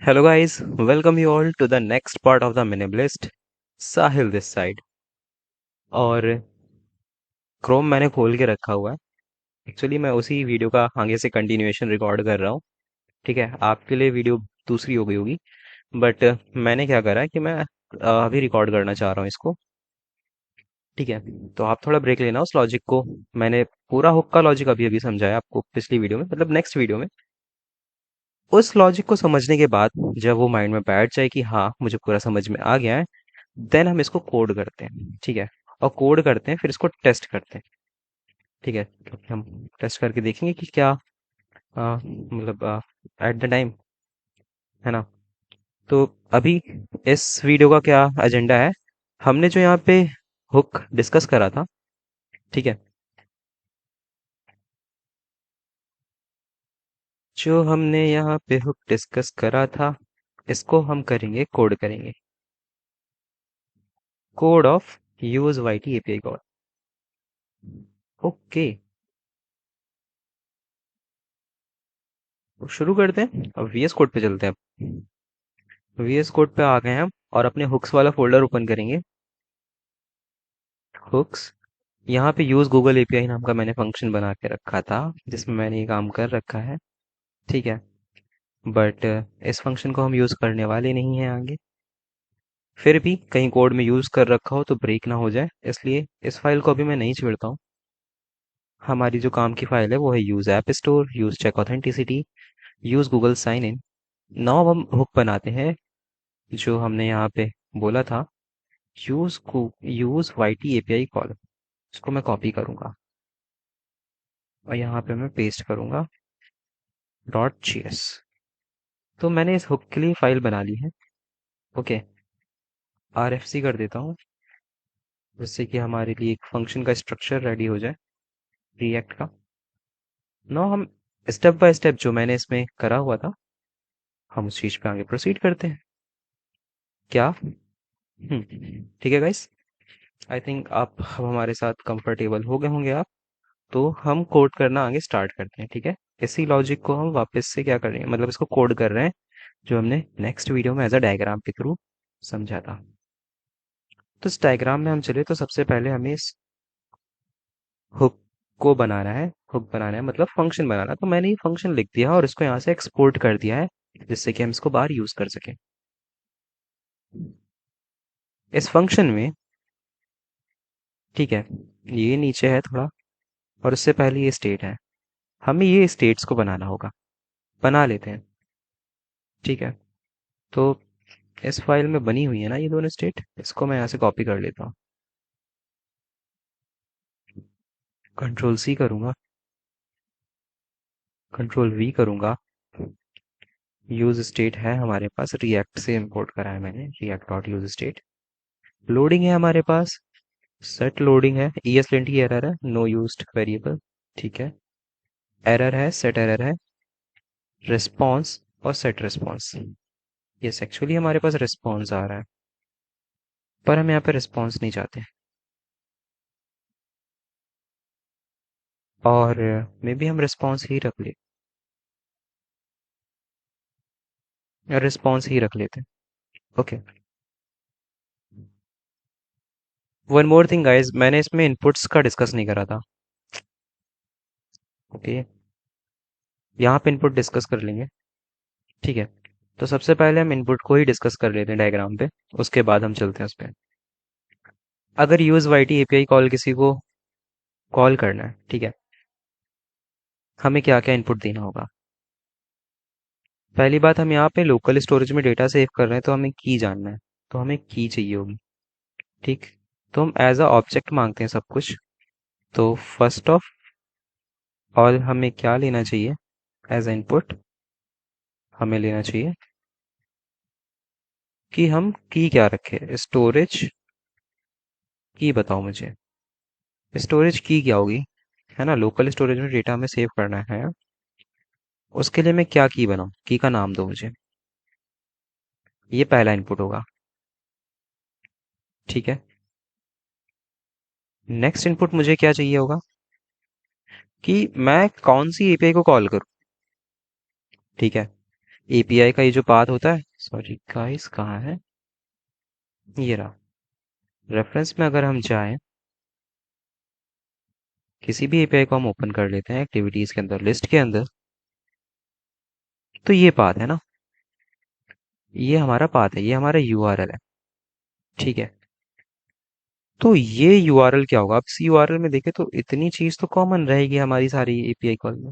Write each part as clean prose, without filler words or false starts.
Hello guys, welcome you all to the next part of the Minimalist. Sahil this side. और Chrome मैंने खोल के रखा हुआ है। एक्चुअली मैं उसी वीडियो का आगे से कंटिन्यूएशन रिकॉर्ड कर रहा हूँ। ठीक है, आपके लिए वीडियो दूसरी हो गई होगी, बट मैंने क्या करा है कि मैं अभी रिकॉर्ड करना चाह रहा हूँ इसको। ठीक है, तो आप थोड़ा ब्रेक लेना उस लॉजिक को। मैंने पूरा हुक का लॉजिक अभी अभी समझाया आपको पिछली वीडियो में, मतलब नेक्स्ट वीडियो में। उस लॉजिक को समझने के बाद जब वो माइंड में बैठ जाए कि हाँ मुझे पूरा समझ में आ गया है, देन हम इसको कोड करते हैं। ठीक है, और कोड करते हैं फिर इसको टेस्ट करते हैं। ठीक है, क्योंकि हम टेस्ट करके देखेंगे कि क्या मतलब एट द टाइम, है ना। तो अभी इस वीडियो का क्या एजेंडा है, हमने जो यहाँ पे हुक डिस्कस करा था। ठीक है, जो हमने यहाँ पे हुक डिस्कस करा था, इसको हम करेंगे, कोड करेंगे। Code of use Y T API call. Okay, तो शुरू करते हैं। अब वीएस कोड पे चलते हैं। वीएस कोड पे आ गए हम और अपने हुक्स वाला फोल्डर ओपन करेंगे। हुक्स, यहाँ पे यूज गूगल एपीआई नाम का मैंने फंक्शन बना के रखा था, जिसमें मैंने ये काम कर रखा है। ठीक है, बट इस फंक्शन को हम यूज करने वाले नहीं हैं आगे। फिर भी कहीं कोड में यूज कर रखा हो तो ब्रेक ना हो जाए, इसलिए इस फाइल को अभी मैं नहीं छेड़ता हूँ। हमारी जो काम की फाइल है वो है use app store, use check authenticity, use Google sign in. Now हम हुक बनाते हैं जो हमने यहाँ पे बोला था, use Y T API call. इसको मैं कॉपी करूंगा और यहाँ पे मैं पेस्ट करूंगा डॉट जीएस। तो मैंने इस हुक के लिए फाइल बना ली है। ओके, आरएफसी कर देता हूँ, जिससे कि हमारे लिए एक फंक्शन का स्ट्रक्चर रेडी हो जाए रिएक्ट का। नो, हम स्टेप बाय स्टेप जो मैंने इसमें करा हुआ था, हम उस चीज पे आगे प्रोसीड करते हैं। क्या ठीक है गाइस, आई थिंक आप अब हमारे साथ कंफर्टेबल हो गए होंगे आप। तो हम कोड करना आगे स्टार्ट करते हैं। ठीक है, इसी लॉजिक को हम वापस से क्या कर रहे हैं, मतलब इसको कोड कर रहे हैं जो हमने नेक्स्ट वीडियो में एज अ डायग्राम के थ्रू समझा था। तो इस डायग्राम में हम चले तो सबसे पहले हमें इस हुक को बनाना है। हुक बनाना है मतलब फंक्शन बनाना, तो मैंने ये फंक्शन लिख दिया और इसको यहाँ से एक्सपोर्ट कर दिया है, जिससे कि हम इसको बाहर यूज कर सकें। इस फंक्शन में, ठीक है, ये नीचे है थोड़ा, और उससे पहले ये स्टेट है। हमें ये स्टेट्स को बनाना होगा, बना लेते हैं। ठीक है, तो इस फाइल में बनी हुई है ना ये दोनों स्टेट, इसको मैं यहाँ से कॉपी कर लेता हूँ। कंट्रोल सी करूंगा, कंट्रोल वी करूंगा। यूज स्टेट है हमारे पास, रिएक्ट से इंपोर्ट करा है मैंने, react dot use state. Loading है हमारे पास, सेट लोडिंग है, ESLint की एरर है, नो यूज्ड वेरिएबल। ठीक है, एरर है, सेट एरर है, रिस्पॉन्स और सेट रिस्पॉन्स। यस, एक्चुअली हमारे पास रिस्पॉन्स आ रहा है, पर हम यहाँ पे रिस्पॉन्स नहीं चाहते, और मे बी हम रिस्पॉन्स ही रख ले, रिस्पॉन्स ही रख लेते हैं। Okay, one more thing guys, मैंने इसमें इनपुट्स का डिस्कस नहीं करा था। ओके, यहाँ पे इनपुट डिस्कस कर लेंगे। ठीक है, तो सबसे पहले हम इनपुट को ही डिस्कस कर लेते हैं डायग्राम पे, उसके बाद हम चलते हैं उस पर। अगर use Y T API call किसी को कॉल करना है, ठीक है, हमें क्या क्या इनपुट देना होगा। पहली बात, हम यहाँ पे लोकल स्टोरेज में डेटा सेव कर रहे हैं तो हमें की जानना है, तो हमें की चाहिए होगी। ठीक, तो हम एज अ ऑब्जेक्ट मांगते हैं सब कुछ। तो फर्स्ट ऑफ ऑल हमें क्या लेना चाहिए एज अ इनपुट, हमें लेना चाहिए कि हम की क्या रखें, स्टोरेज की बताओ मुझे। स्टोरेज की क्या होगी, है ना, लोकल स्टोरेज में डेटा हमें सेव करना है। उसके लिए मैं क्या की बनाऊं, की का नाम दो मुझे। ये पहला इनपुट होगा। ठीक है, नेक्स्ट इनपुट मुझे क्या चाहिए होगा कि मैं कौन सी एपीआई को कॉल करूं। ठीक है, एपीआई का ये जो पाथ होता है, सॉरी गाइस कहाँ है, ये रहा। रेफरेंस में अगर हम जाएं, किसी भी एपीआई को हम ओपन कर लेते हैं एक्टिविटीज के अंदर, लिस्ट के अंदर, तो ये पाथ है ना, ये हमारा पाथ है, ये हमारा यूआरएल है। ठीक है, तो ये यूआरएल क्या होगा, अब इस यूआरएल में देखें तो इतनी चीज तो कॉमन रहेगी हमारी सारी एपीआई कॉल में।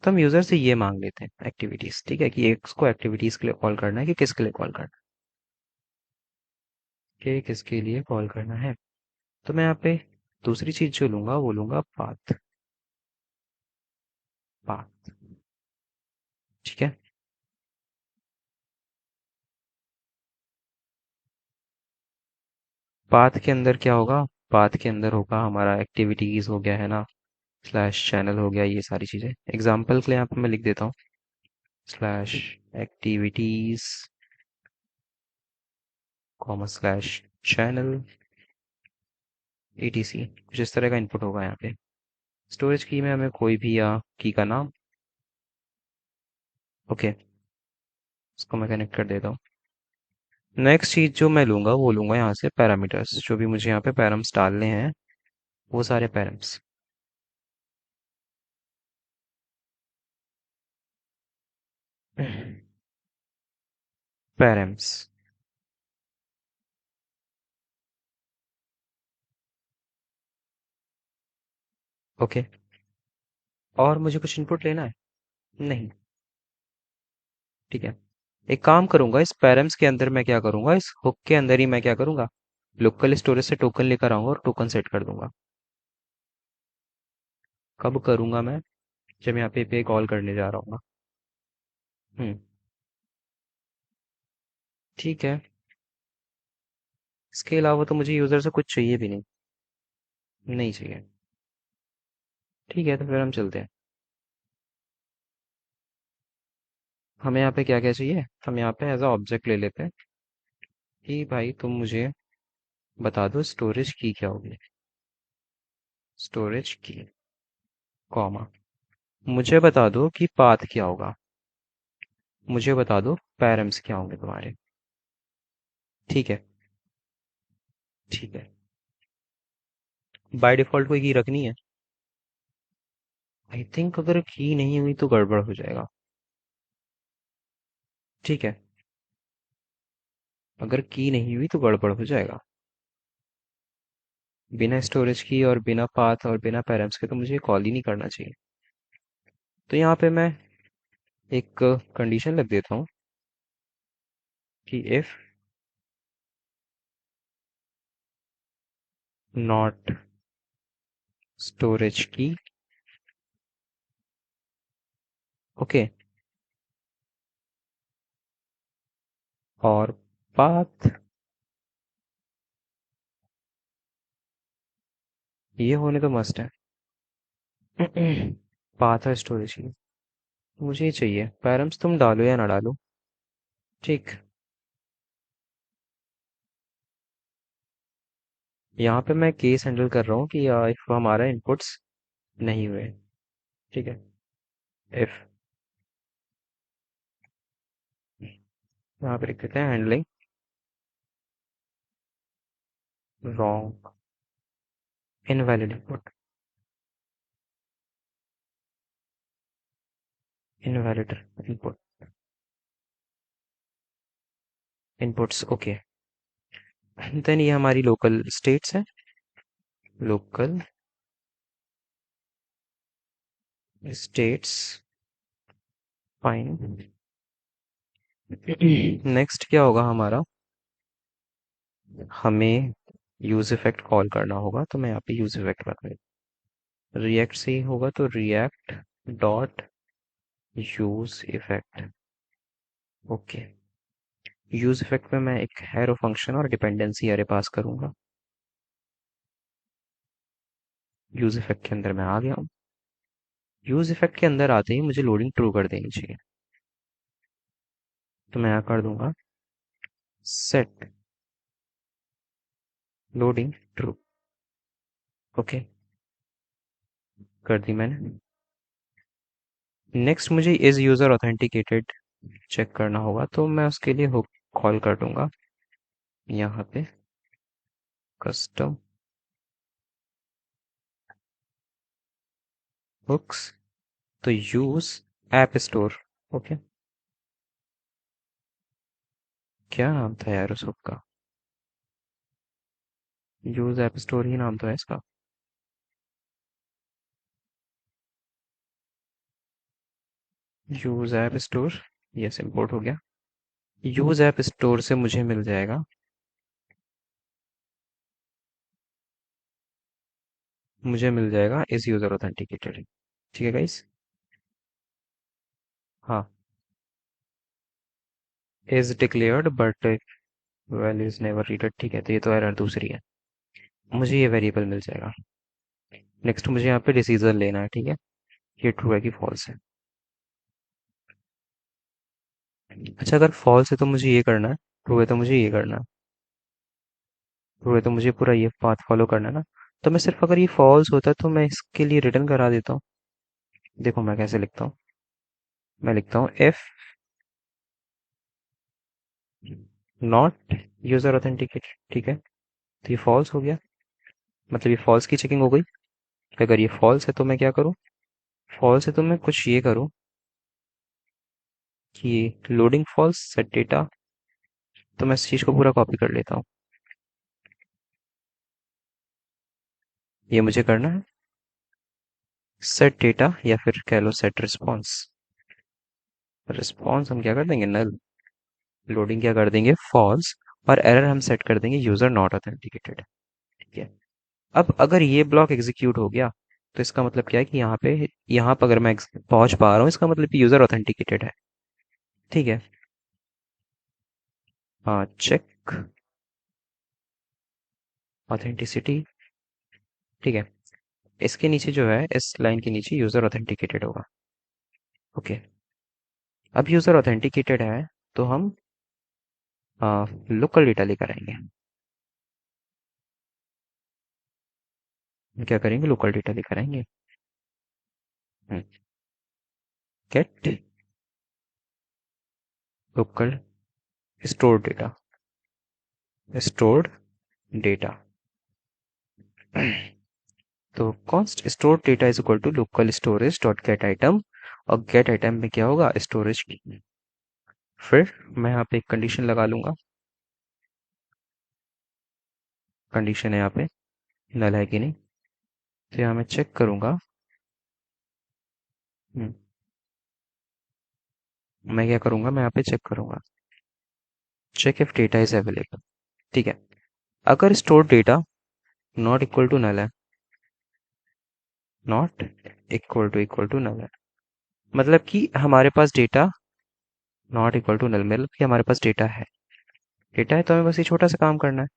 तो हम यूजर से ये मांग लेते हैं एक्टिविटीज, ठीक है, कि इसको एक्टिविटीज के लिए कॉल करना है कि किसके लिए कॉल करना है, कि किसके लिए कॉल करना है। तो मैं यहाँ पे दूसरी चीज जो लूंगा वो लूंगा पाथ। पाथ, ठीक है। पाथ के अंदर क्या होगा, पाथ के अंदर होगा हमारा एक्टिविटीज हो गया है ना, स्लैश चैनल हो गया, ये सारी चीजें एग्जाम्पल के लिए यहाँ पे मैं लिख देता हूँ, slash activities comma slash channel etc, कुछ इस तरह का इनपुट होगा यहाँ पे। स्टोरेज की में हमें कोई भी या की का नाम, ओके, इसको मैं कनेक्ट कर देता हूँ। नेक्स्ट चीज जो मैं लूंगा वो लूंगा यहाँ से पैरामीटर्स, जो भी मुझे यहाँ पे पैरम्स डालने हैं, वो सारे पैरम्स। Params, okay. और मुझे कुछ इनपुट लेना है, नहीं, ठीक है। एक काम करूंगा, इस पैरम्स के अंदर मैं क्या करूंगा, इस हुक के अंदर ही मैं क्या करूंगा, लोकल स्टोरेज से टोकन लेकर आऊंगा और टोकन सेट कर दूंगा। कब करूंगा मैं, जब यहाँ पे कॉल करने जा रहा हूँ। हम्म, ठीक है। इसके अलावा तो मुझे यूजर से कुछ चाहिए भी नहीं, नहीं चाहिए। ठीक है, तो फिर हम चलते हैं। हमें यहाँ पे क्या क्या चाहिए, हम यहाँ पे एज अ ऑब्जेक्ट ले लेते हैं कि भाई तुम मुझे बता दो स्टोरेज की क्या होगी, स्टोरेज की, कॉमा, मुझे बता दो कि पाथ क्या होगा, मुझे बता दो पैरम्स क्या होंगे तुम्हारे। ठीक है, ठीक है। बाय डिफॉल्ट कोई की रखनी है, आई थिंक अगर की नहीं हुई तो गड़बड़ हो जाएगा। ठीक है, अगर की नहीं हुई तो गड़बड़ हो जाएगा। बिना स्टोरेज की और बिना पाथ और बिना पैरम्स के तो मुझे कॉल ही नहीं करना चाहिए। तो यहाँ पे मैं एक कंडीशन लग देता हूँ कि इफ नॉट स्टोरेज की, ओके, और पाथ, ये होने तो मस्ट है। पाथ है स्टोरेज की, मुझे ये चाहिए, पैरम्स तुम डालो या ना डालो। ठीक, यहाँ पे मैं केस हैंडल कर रहा हूँ कि इफ हमारा इनपुट्स नहीं हुए, ठीक है, इफ, यहाँ पे लिख देते हैं handling wrong invalid input, invalid input, inputs, okay. Then ये हमारी लोकल स्टेट्स है, लोकल स्टेट्स फाइन। नेक्स्ट क्या होगा हमारा, हमें यूज इफेक्ट कॉल करना होगा, तो मैं यहाँ पे यूज इफेक्ट रख रही, रिएक्ट से ही होगा तो react dot use effect, okay. Use effect में मैं एक हैरो फंक्शन और डिपेंडेंसी अरे पास करूंगा। यूज इफेक्ट के अंदर मैं आ गया हूँ। यूज इफेक्ट के अंदर आते ही मुझे लोडिंग ट्रू कर देनी चाहिए, तो मैं यहाँ कर दूंगा सेट लोडिंग ट्रू, ओके, कर दी मैंने। नेक्स्ट मुझे इज यूजर ऑथेंटिकेटेड चेक करना होगा, तो मैं उसके लिए हुक कॉल कर दूंगा यहाँ पे, कस्टम हुक्स। तो यूज ऐप स्टोर। ओके। क्या नाम था यार उस हुक का? यूज ऐप स्टोर ही नाम तो है इसका। Use app store. Yes, import हो गया। यूज ऐप स्टोर से मुझे मिल जाएगा, इस यूजर ऑथेंटिकेटेड। ठीक है गाइस। हाँ। Is declared but value is never readed. ठीक है, तो ये तो एरर दूसरी है। मुझे ये वेरिएबल मिल जाएगा। नेक्स्ट मुझे यहाँ पे डिसीजन लेना है, ठीक है, ये ट्रू है कि फॉल्स है। अच्छा, अगर फॉल्स है तो मुझे ये करना है, ट्रू है तो मुझे ये करना है, ट्रू है तो मुझे पूरा ये पाथ फॉलो करना है ना। तो मैं सिर्फ, अगर ये फॉल्स होता है तो मैं इसके लिए रिटर्न करा देता हूँ। देखो मैं कैसे लिखता हूँ। मैं लिखता हूँ इफ नॉट यूजर ऑथेंटिकेट। ठीक है, तो ये फॉल्स हो गया, मतलब ये फॉल्स की चेकिंग हो गई। अगर ये फॉल्स है तो मैं क्या करूँ? फॉल्स है तो मैं कुछ ये करूँ कि लोडिंग फॉल्स सेट डेटा। तो मैं इस चीज़ को पूरा कॉपी कर लेता हूँ। ये मुझे करना है सेट डेटा, या फिर कह लो सेट रिस्पॉन्स। रिस्पॉन्स हम क्या कर देंगे? नल। लोडिंग क्या कर देंगे? फॉल्स। और एरर हम सेट कर देंगे यूजर नॉट ऑथेंटिकेटेड। ठीक है। अब अगर ये ब्लॉक एग्जीक्यूट हो गया, तो इसका मतलब क्या है कि यहाँ पे अगर मैं पहुंच पा रहा हूँ, इसका मतलब कि यूजर ऑथेंटिकेटेड है। ठीक है। हाँ, चेक ऑथेंटिसिटी। ठीक है। इसके नीचे जो है, इस लाइन के नीचे यूजर ऑथेंटिकेटेड होगा। ओके। अब यूजर ऑथेंटिकेटेड है, तो हम लोकल डेटा लेकर आएंगे। क्या करेंगे? लोकल डेटा लेकर आएंगे। Get local store data. Stored data. तो const store data is equal to local storage dot get item. और गेट आइटम में क्या होगा? स्टोरेज की। फिर मैं यहाँ पे एक कंडीशन लगा लूंगा। कंडीशन है यहाँ पे नल है कि नहीं। तो यहाँ मैं चेक करूंगा। हम्म, मैं क्या करूंगा? मैं यहाँ पे चेक करूंगा, check if data is available. ठीक है। अगर store data not equal to null है, नॉट इक्वल टू नल है, मतलब कि हमारे पास data not equal to null, मतलब कि हमारे पास डेटा है। डेटा है तो हमें बस ये छोटा सा काम करना है।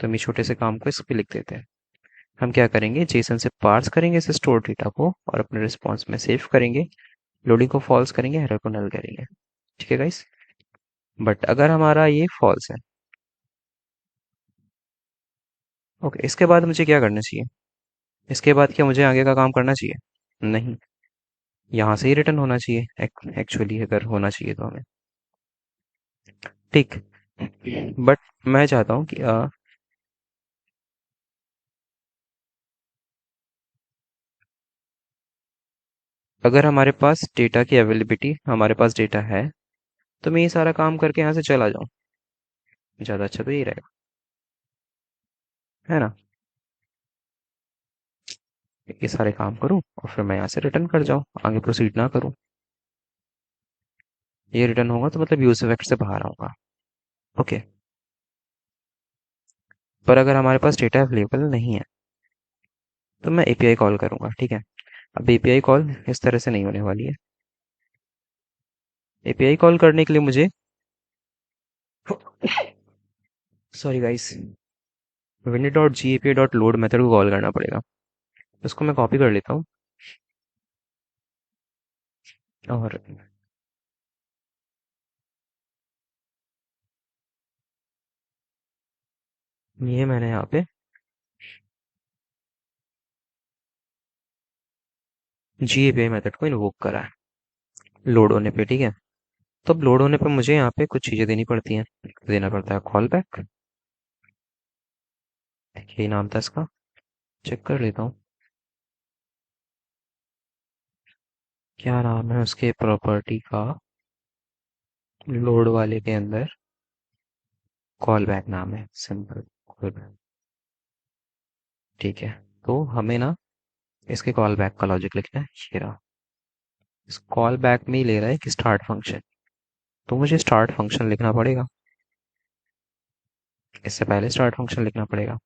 तो हम ये छोटे से काम को इस पे लिख देते हैं। हम क्या करेंगे? जेसन से पार्स करेंगे इस स्टोर डेटा को, और अपने रिस्पॉन्स में सेव करेंगे। लोडिंग को फॉल्स करेंगे, एरर को नल करेंगे। ठीक है गाइस। बट अगर हमारा ये फॉल्स है, ओके, इसके बाद मुझे क्या करना चाहिए? इसके बाद क्या मुझे आगे का काम करना चाहिए? नहीं, यहाँ से ही रिटर्न होना चाहिए। एक्चुअली अगर होना चाहिए तो हमें, ठीक। बट मैं चाहता हूँ कि अगर हमारे पास डेटा की अवेलेबिलिटी, हमारे पास डेटा है, तो मैं ये सारा काम करके यहाँ से चला जाऊँ। ज़्यादा अच्छा तो यही रहेगा, है ना। ये सारे काम करूँ और फिर मैं यहाँ से रिटर्न कर जाऊँ, आगे प्रोसीड ना करूँ। ये रिटर्न होगा तो मतलब यूज इफेक्ट से बाहर आऊंगा। ओके। पर अगर हमारे पास डेटा अवेलेबल नहीं है, तो मैं एपीआई कॉल करूंगा। ठीक है। अब एपीआई कॉल इस तरह से नहीं होने वाली है। एपीआई कॉल करने के लिए मुझे, sorry guys, window dot G A P I dot load method को कॉल करना पड़ेगा। उसको मैं कॉपी कर लेता हूँ, और ये मैंने यहाँ पे जी ए पी आई मेथड को इन्वोक करा है लोड होने पे। ठीक है। तो अब लोड होने पर मुझे यहाँ पे कुछ चीज़ें देनी पड़ती हैं। देना पड़ता है कॉल बैक। यही नाम था इसका। चेक कर लेता हूँ क्या नाम है उसके प्रॉपर्टी का। लोड वाले के अंदर कॉल बैक नाम है, सिंपल कॉल बैक। ठीक है। तो हमें ना इसके कॉल बैक का लॉजिक लिखना है, ये रहा। इस कॉल बैक में ही ले रहा है कि स्टार्ट फंक्शन, तो मुझे स्टार्ट फंक्शन लिखना पड़ेगा। इससे पहले स्टार्ट फंक्शन लिखना पड़ेगा।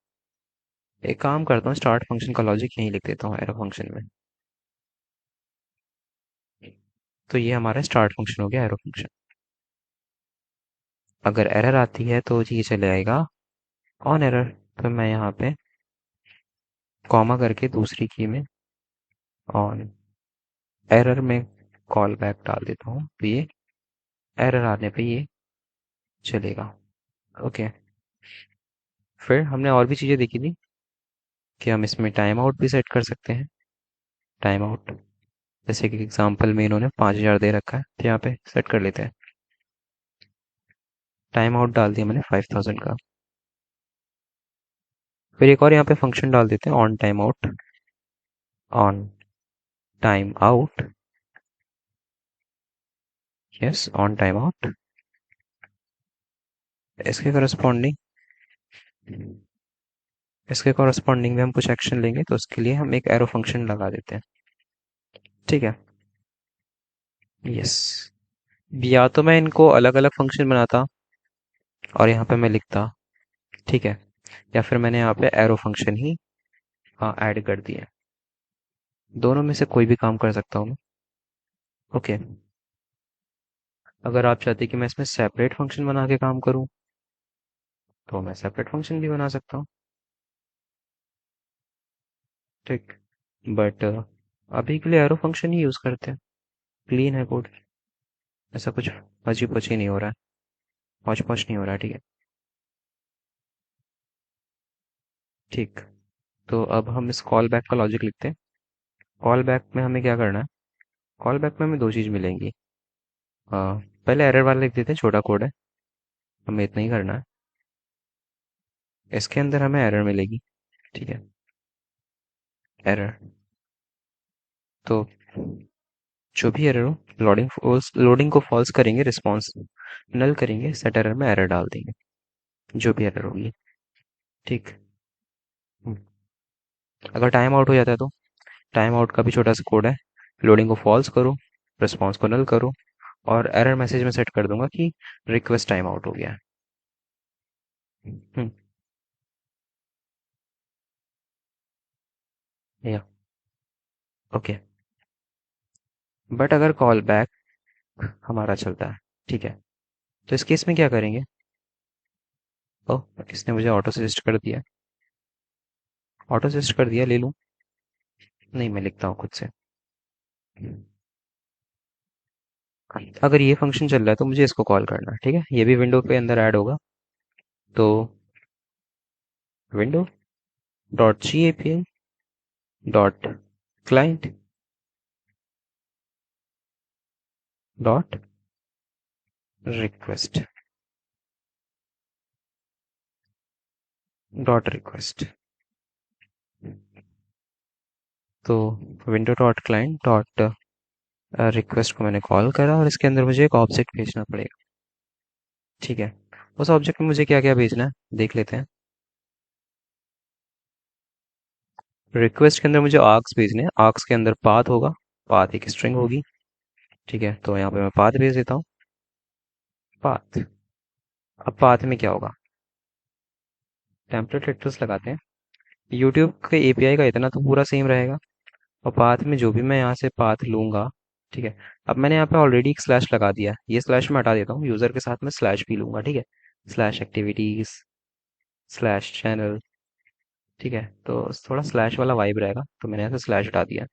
एक काम करता हूँ, स्टार्ट फंक्शन का लॉजिक यहीं लिख देता हूँ एरो फंक्शन में। तो ये हमारा स्टार्ट फंक्शन हो गया एरो फंक्शन। अगर एरर आती है तो ये चले आएगा ऑन एरर। तो मैं यहाँ पे कॉमा करके दूसरी की में ऑन एरर में कॉल बैक डाल देता हूँ, तो ये एरर आने पे ये चलेगा। ओके। फिर हमने और भी चीज़ें देखी थी कि हम इसमें टाइम आउट भी सेट कर सकते हैं। टाइम आउट जैसे कि एग्जांपल में इन्होंने 5,000 दे रखा है, तो यहाँ पे सेट कर लेते हैं। टाइम आउट डाल दिया मैंने 5,000 का। फिर एक और यहाँ पे फंक्शन डाल देते हैं on time out. On time out, yes on time out. इसके करस्पॉन्डिंग इसके कॉरस्पॉन्डिंग में हम कुछ एक्शन लेंगे, तो उसके लिए हम एक एरो फंक्शन लगा देते हैं। ठीक है। यस। या तो मैं इनको अलग अलग फंक्शन बनाता और यहाँ पे मैं लिखता, ठीक है, या फिर मैंने यहाँ पे एरो फंक्शन ही हाँ ऐड कर दिया। दोनों में से कोई भी काम कर सकता हूँ मैं। ओके। अगर आप चाहते कि मैं इसमें सेपरेट फंक्शन बना के काम करूँ, तो मैं सेपरेट फंक्शन भी बना सकता हूँ। ठीक। बट अभी के लिए एरो फंक्शन ही यूज़ करते हैं। क्लीन है कोड। ऐसा कुछ फजी फजी नहीं हो रहा है, पहुँच पहुँच नहीं हो रहा है। ठीक है। ठीक। तो अब हम इस कॉल बैक का लॉजिक लिखते हैं। कॉल बैक में हमें क्या करना है, कॉल बैक में हमें दो चीज़ मिलेंगी। पहले एरर वाला लिख देते हैं, छोटा कोड है, हमें इतना ही करना है। इसके अंदर हमें एरर मिलेगी। ठीक है। एरर, तो जो भी एरर हो, लोडिंग को फॉल्स करेंगे, रिस्पॉन्स नल करेंगे, सेट एरर में एरर डाल देंगे, जो भी एरर होगी। ठीक। हम्म। अगर टाइम आउट हो जाता है तो टाइम आउट का भी छोटा सा कोड है। लोडिंग को फॉल्स करो, रिस्पॉन्स को नल करो, और एरर मैसेज में सेट कर दूंगा कि रिक्वेस्ट टाइम आउट हो गया है। हम्म। या ओके। बट अगर कॉल बैक हमारा चलता है, ठीक है, तो इस केस में क्या करेंगे। ओह, इसने मुझे ऑटो सजेस्ट कर दिया। ऑटो सजेस्ट कर दिया, ले लूँ। नहीं, मैं लिखता हूँ खुद से। अगर ये फंक्शन चल रहा है तो मुझे इसको कॉल करना है, ठीक है, ये भी विंडो पे अंदर ऐड होगा। तो window dot G A P I dot client dot request dot request. तो window dot client dot request को मैंने कॉल करा, और इसके अंदर मुझे एक ऑब्जेक्ट भेजना पड़ेगा। ठीक है। उस ऑब्जेक्ट में मुझे क्या क्या भेजना है देख लेते हैं। रिक्वेस्ट के अंदर मुझे आर्क्स भेजने हैं। आर्क्स के अंदर पाथ होगा, पाथ एक स्ट्रिंग होगी। ठीक है, तो यहाँ पे मैं पाथ भेज देता हूँ। पाथ। अब पाथ में क्या होगा, टेम्पलेट एड्रेस लगाते हैं। यूट्यूब के एपीआई का इतना तो पूरा सेम रहेगा, और पाथ में जो भी मैं यहाँ से पाथ लूँगा। ठीक है। अब मैंने यहाँ पे ऑलरेडी एक स्लैश लगा दिया है, ये स्लैश मैं हटा देता हूँ, यूज़र के साथ मैं स्लैश भी लूँगा। ठीक है। Slash activities slash channel. ठीक है, तो थोड़ा स्लैश वाला वाइब रहेगा, तो मैंने यहाँ से स्लैश हटा दिया।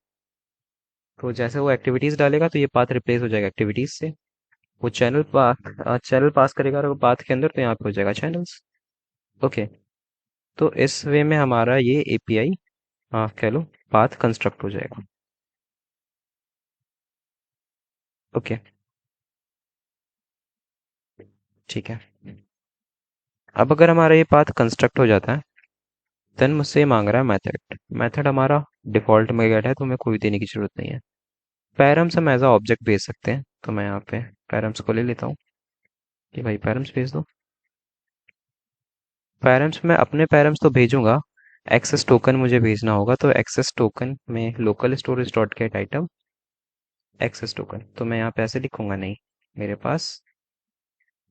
तो जैसे वो एक्टिविटीज़ डालेगा तो ये पाथ रिप्लेस हो जाएगा एक्टिविटीज़ से। वो चैनल पास करेगा और पाथ के अंदर, तो यहाँ पे हो जाएगा चैनल्स। ओके। तो इस वे में हमारा ये एपीआई, हाँ कह लो, पाथ कंस्ट्रक्ट हो जाएगा। ओके। ठीक है। अब अगर हमारा ये पाथ कंस्ट्रक्ट हो जाता है, देन मुझसे ये मांग रहा है मेथड। मेथड हमारा डिफॉल्ट में गेट है, तो हमें कोई देने की जरूरत नहीं है। पैरम्स हम एज अ ऑब्जेक्ट भेज सकते हैं, तो मैं यहाँ पे पैरम्स को ले लेता हूँ कि भाई पैरम्स भेज दो। पैरम्स में अपने पैरम्स तो भेजूंगा, एक्सेस टोकन मुझे भेजना होगा, तो एक्सेस टोकन में local storage dot get item access token, तो मैं यहाँ पे ऐसे लिखूंगा नहीं, मेरे पास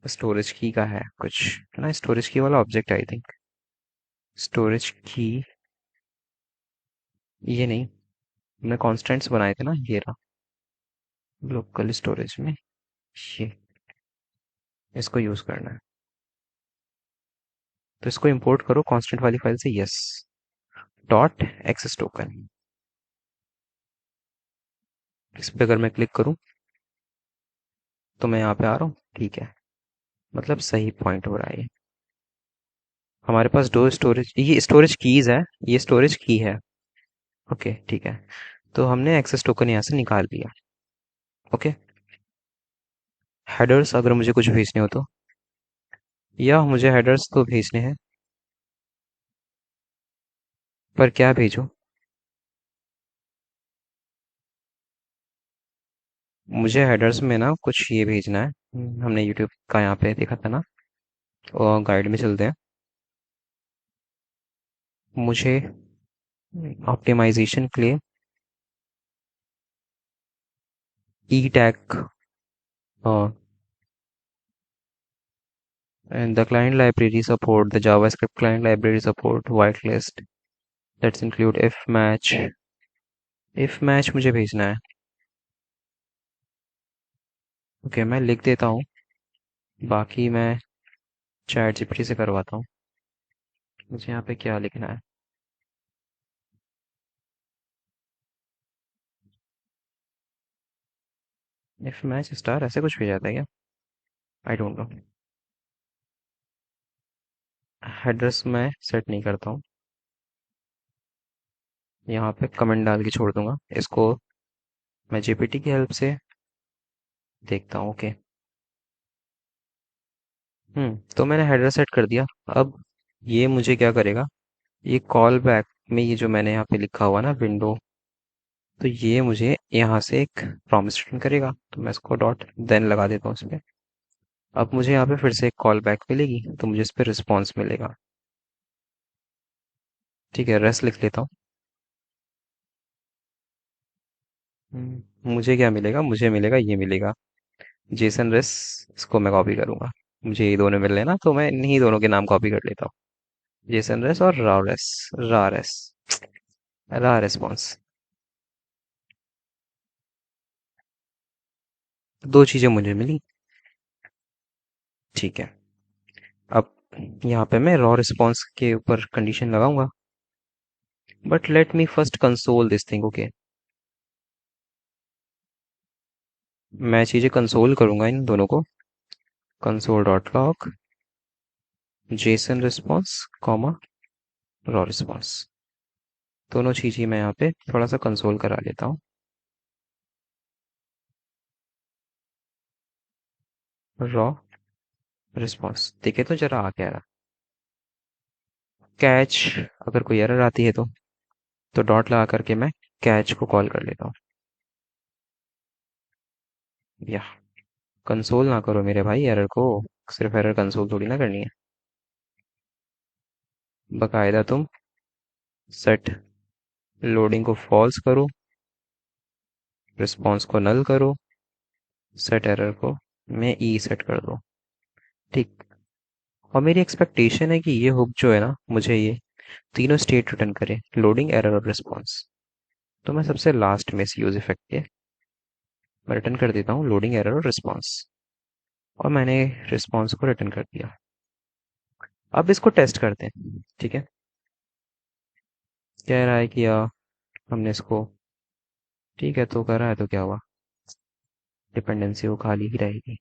स्टोरेज की का है कुछ, है ना, स्टोरेज की वाला ऑब्जेक्ट आई थिंक। स्टोरेज की, ये नहीं, हमने कॉन्स्टेंट्स बनाए थे ना, ये रहा लोकल स्टोरेज में, ये इसको यूज करना है। तो इसको इंपोर्ट करो कांस्टेंट वाली फाइल से, यस, डॉट एक्सेस टोकन। इस पे अगर मैं क्लिक करूं तो मैं यहाँ पे आ रहा हूँ, ठीक है, मतलब सही पॉइंट हो रहा है ये। हमारे पास दो स्टोरेज, ये स्टोरेज कीज है, ये स्टोरेज की है। ओके ठीक है, तो हमने एक्सेस टोकन यहाँ से निकाल लिया। ओके, हेडर्स अगर मुझे कुछ भेजने हो तो, या मुझे हेडर्स तो भेजने हैं, पर क्या भेजूं? मुझे हेडर्स में ना कुछ ये भेजना है। हमने यूट्यूब का यहाँ पे देखा था ना, और गाइड में चलते हैं। मुझे ऑप्टिमाइजेशन के लिए ई tag, and the client library support the JavaScript client library support whitelist, let's include if match मुझे भेजना है। ओके मैं लिख देता हूँ, बाकी मैं चैट जीपीटी से करवाता हूँ। मुझे यहाँ पे क्या लिखना है? इफ मैच स्टार ऐसे कुछ भी जाता है क्या? आई डोंट नो। हेडर्स मैं सेट नहीं करता हूँ, यहाँ पे कमेंट डाल के छोड़ दूंगा इसको, मैं जीपीटी की हेल्प से देखता हूँ। ओके, तो मैंने हेडर सेट कर दिया। अब ये मुझे क्या करेगा, ये कॉल बैक में ये जो मैंने यहाँ पे लिखा हुआ ना विंडो, तो ये मुझे यहाँ से एक प्रॉमिस रिटर्न करेगा, तो मैं इसको डॉट देन लगा देता हूँ इस पे। अब मुझे यहाँ पे फिर से एक कॉल बैक मिलेगी, तो मुझे इस पे रिस्पॉन्स मिलेगा। ठीक है, रेस्ट लिख लेता हूँ। मुझे क्या मिलेगा, मुझे मिलेगा, ये मिलेगा जेसन रेस। इसको मैं कॉपी करूंगा, मुझे ये दोनों मिल रहे हैं ना, तो मैं इन्हीं दोनों के नाम कॉपी कर लेता हूँ, जेसन रेस और रा रेस रा रेस्पॉन्स। दो चीजें मुझे मिली। ठीक है, अब यहाँ पे मैं रॉ रिस्पॉन्स के ऊपर कंडीशन लगाऊंगा, but let me first console this thing. Okay, मैं चीजें कंसोल करूंगा इन दोनों को, console dot log Jason response comma raw response, दोनों चीजें मैं यहाँ पे थोड़ा सा कंसोल करा लेता हूँ। रॉ रिस्पॉन्स देखे तो जरा आ क्या रहा, कैच, अगर कोई एरर आती है तो डॉट लगा करके मैं कैच को कॉल कर लेता हूँ। या कंसोल ना करो मेरे भाई एरर को, सिर्फ एरर कंसोल थोड़ी ना करनी है, बकायदा तुम सेट लोडिंग को फॉल्स करो, रिस्पॉन्स को नल करो, सेट एरर को मैं ई सेट कर दो। ठीक, और मेरी एक्सपेक्टेशन है कि ये हुक जो है ना, मुझे ये तीनों स्टेट रिटर्न करे, लोडिंग एरर और रिस्पॉन्स। तो मैं सबसे लास्ट में इस यूज इफेक्ट के मैं रिटर्न कर देता हूँ लोडिंग एरर और रिस्पॉन्स, और मैंने रिस्पॉन्स को रिटर्न कर दिया। अब इसको टेस्ट करते हैं। ठीक है, कह रहा है कि हमने इसको, ठीक है, तो कर रहा है, तो क्या हुआ, डिपेंडेंसी वो खाली ही रहेगी।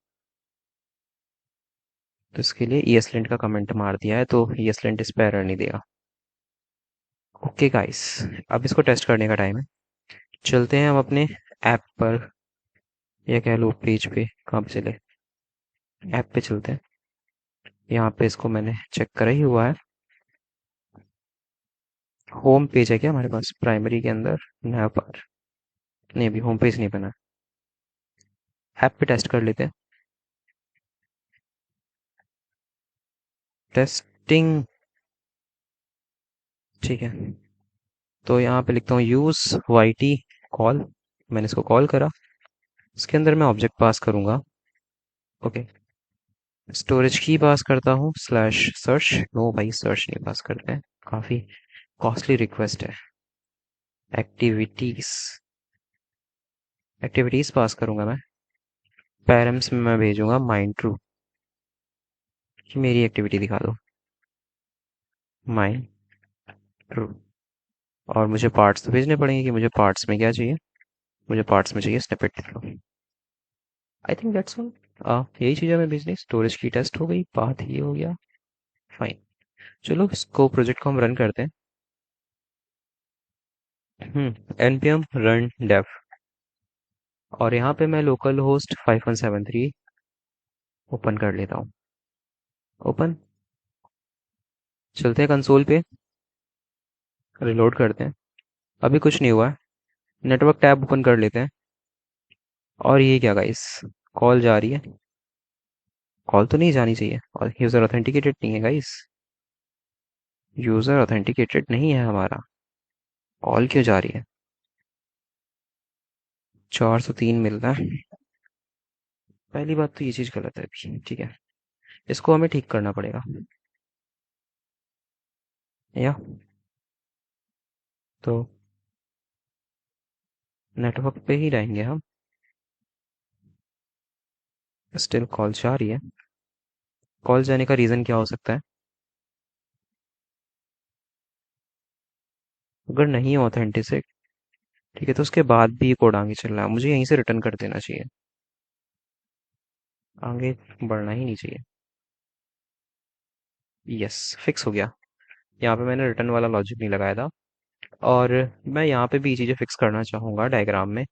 तो इसके लिए ESLint का कमेंट मार दिया है, तो ESLint इस पर एरर नहीं देगा। ओके गाइस, अब इसको टेस्ट करने का टाइम है। चलते हैं हम अपने ऐप पर, या कह लो पेज पे, कहाँ पे चले, ऐप पे चलते हैं। यहाँ पे इसको मैंने चेक करा ही हुआ है। होम पेज है क्या हमारे पास प्राइमरी के अंदर? नया पार नहीं, अभी होम पेज नहीं बना। ऐप पे टेस्ट कर लेते हैं। टेस्टिंग। ठीक है, तो यहाँ पे लिखता हूँ यूज वाई टी कॉल। मैंने इसको कॉल करा। इसके अंदर मैं ऑब्जेक्ट पास करूंगा। ओके, स्टोरेज की पास करता हूँ स्लैश सर्च। नो भाई, सर्च नहीं पास करते हैं, काफ़ी कॉस्टली रिक्वेस्ट है। एक्टिविटीज, एक्टिविटीज पास करूंगा मैं। पैरम्स में मैं भेजूंगा माइंड ट्रू कि मेरी एक्टिविटी दिखा दो। Mind true. और मुझे पार्ट्स तो भेजने पड़ेंगे कि मुझे पार्ट्स में क्या चाहिए। मुझे पार्ट्स में चाहिए स्निपेट लिख लो। I think that's all. यही चीज़ हमें भेजनी। स्टोरेज की टेस्ट हो गई, पाथ ये हो गया। फाइन। चलो इसको प्रोजेक्ट को हम रन करते हैं। npm run dev। और यहाँ पे मैं लोकल होस्ट 5173 ओपन कर लेता हूँ। ओपन। चलते हैं कंसोल पे, रिलोड करते हैं। अभी कुछ नहीं हुआ है। नेटवर्क टैब ओपन कर लेते हैं। और ये क्या गाइस, कॉल जा रही है। कॉल तो नहीं जानी चाहिए, और यूज़र ऑथेंटिकेटेड नहीं है गाइस। यूज़र ऑथेंटिकेटेड नहीं है हमारा। कॉल क्यों जा रही है? 403 मिल रहा है। पहली बात तो ये चीज़ गलत है अभी, ठीक है। इसको हमें ठीक करना पड़ेगा। या तो नेटवर्क पे ही रहेंगे हम। स्टिल कॉल जा रही है। कॉल जाने का रीज़न क्या हो सकता है? अगर नहीं ऑथेंटिक, ठीक है, तो उसके बाद भी ये कोड आगे चल रहा है, मुझे यहीं से रिटर्न कर देना चाहिए। आगे बढ़ना ही नहीं चाहिए। यस, फिक्स हो गया। यहाँ पे मैंने रिटर्न वाला लॉजिक नहीं लगाया था। और मैं यहाँ पे भी ये चीज़ें फिक्स करना चाहूँगा डायग्राम में,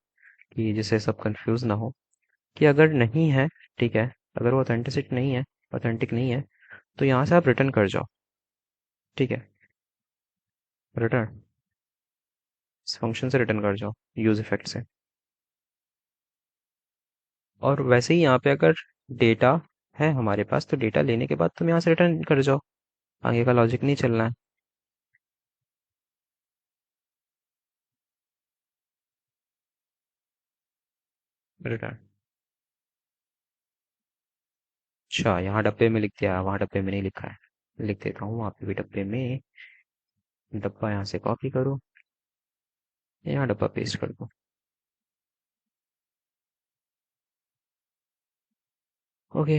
कि जिससे सब कंफ्यूज ना हो। कि अगर नहीं है, ठीक है, अगर वो ऑथेंटिसिट नहीं है, ऑथेंटिक नहीं है, तो यहाँ से आप रिटर्न कर जाओ। ठीक है, रिटर्न, इस फंक्शन से रिटर्न कर जाओ, यूज इफेक्ट से। और वैसे ही यहाँ पे अगर डेटा है हमारे पास, तो डेटा लेने के बाद तुम यहाँ से रिटर्न कर जाओ। आगे का लॉजिक नहीं चलना है। रिटर्न। अच्छा, यहाँ डब्बे में लिख दिया, वहाँ डब्बे में नहीं लिखा है। लिख देता हूँ वहाँ पे भी डब्बे में। डब्बा यहाँ से कॉपी करो, यहाँ डब्बा पेस्ट कर दो। ओके,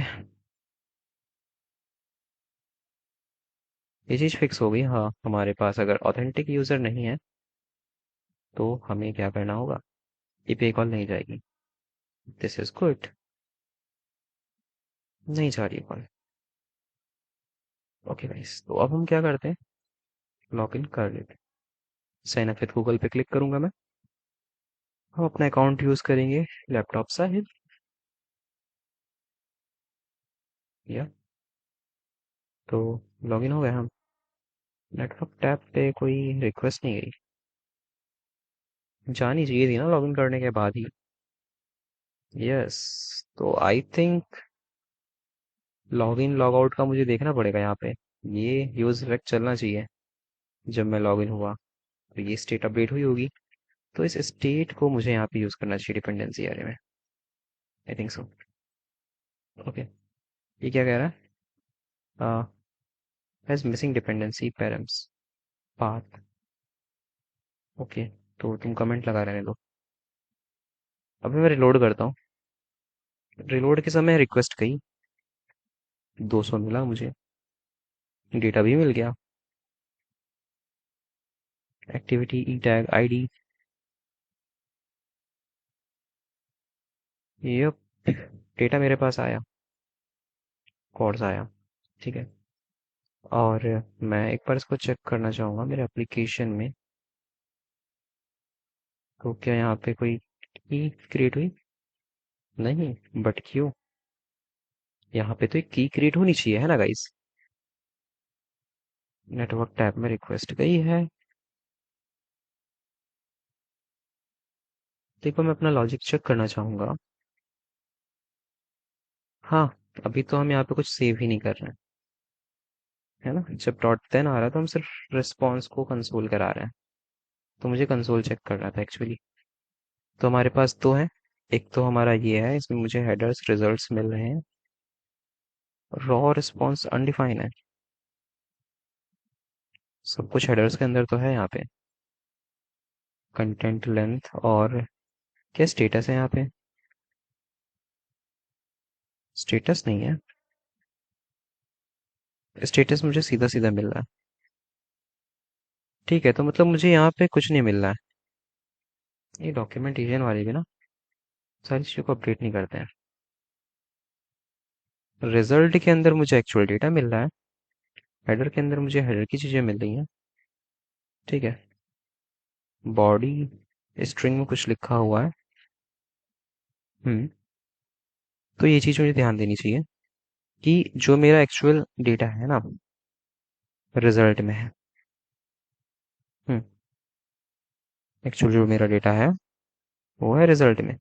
ये चीज़ फिक्स हो गई। हाँ, हमारे पास अगर ऑथेंटिक यूज़र नहीं है, तो हमें क्या करना होगा? एपीआई कॉल नहीं जाएगी। This is good. नहीं जा रही कॉल। ओके गाइस, तो अब हम क्या करते हैं? लॉग इन कर लेते हैं। साइन अप विद गूगल पे क्लिक करूंगा मैं। हम अपना अकाउंट यूज करेंगे, लैपटॉप साहिब। या तो लॉग इन हो गए हम। नेटवर्क टैब पे कोई रिक्वेस्ट नहीं गई। जानी चाहिए थी ना लॉग इन करने के बाद ही। यस, तो I think log in log out का मुझे देखना पड़ेगा यहाँ पे। ये यूज इफेक्ट चलना चाहिए। जब मैं लॉग इन हुआ तो ये स्टेट अपडेट हुई होगी। तो इस स्टेट को मुझे यहाँ पे यूज करना चाहिए डिपेंडेंसी एरे में। I think so. ओके, ये क्या कह रहा है? Has missing dependency params path. Okay, तो तुम कमेंट लगा रहने दो। अभी मैं रिलोड करता हूँ। रिलोड के समय रिक्वेस्ट गई, 200 मिला मुझे। डेटा भी मिल गया। एक्टिविटी ई टैग आईडी। यप, डेटा मेरे पास आया। कॉर्ड्स आया। ठीक है। और मैं एक बार इसको चेक करना चाहूँगा मेरे एप्लीकेशन में। तो क्या यहाँ पे कोई की क्रिएट हुई? नहीं, बट क्यों? यहाँ पे तो एक की क्रिएट होनी चाहिए है ना गाइस। नेटवर्क टैब में रिक्वेस्ट गई है। देखो मैं अपना लॉजिक चेक करना चाहूंगा। हाँ, अभी तो हम यहाँ पे कुछ सेव ही नहीं कर रहे हैं, है ना। जब डॉट देन आ रहा है तो हम सिर्फ रिस्पॉन्स को कंसोल करा रहे हैं। तो मुझे कंसोल चेक करना था एक्चुअली। तो हमारे पास दो है। एक तो हमारा ये है, इसमें मुझे हेडर्स रिजल्ट्स मिल रहे हैं। रॉ रिस्पॉन्स अनडिफाइन है। सब कुछ हेडर्स के अंदर तो है यहाँ पे। कंटेंट लेंथ और क्या स्टेटस है यहाँ पे। स्टेटस नहीं है। स्टेटस मुझे सीधा सीधा मिल रहा है। ठीक है, तो मतलब मुझे यहाँ पे कुछ नहीं मिल रहा है। ये डॉक्यूमेंटेशन वाले भी ना सारी चीज़ों को अपडेट नहीं करते हैं। रिजल्ट के अंदर मुझे एक्चुअल डेटा मिल रहा है। हेडर के अंदर मुझे हेडर की चीज़ें मिल रही हैं। ठीक है। बॉडी स्ट्रिंग में कुछ लिखा हुआ है। हम्म। तो ये चीज़ मुझे ध्यान देनी चाहिए कि जो मेरा एक्चुअल डेटा है ना रिजल्ट में है। हम्म। एक्चुअल जो मेरा डेटा है वो है रिजल्ट में।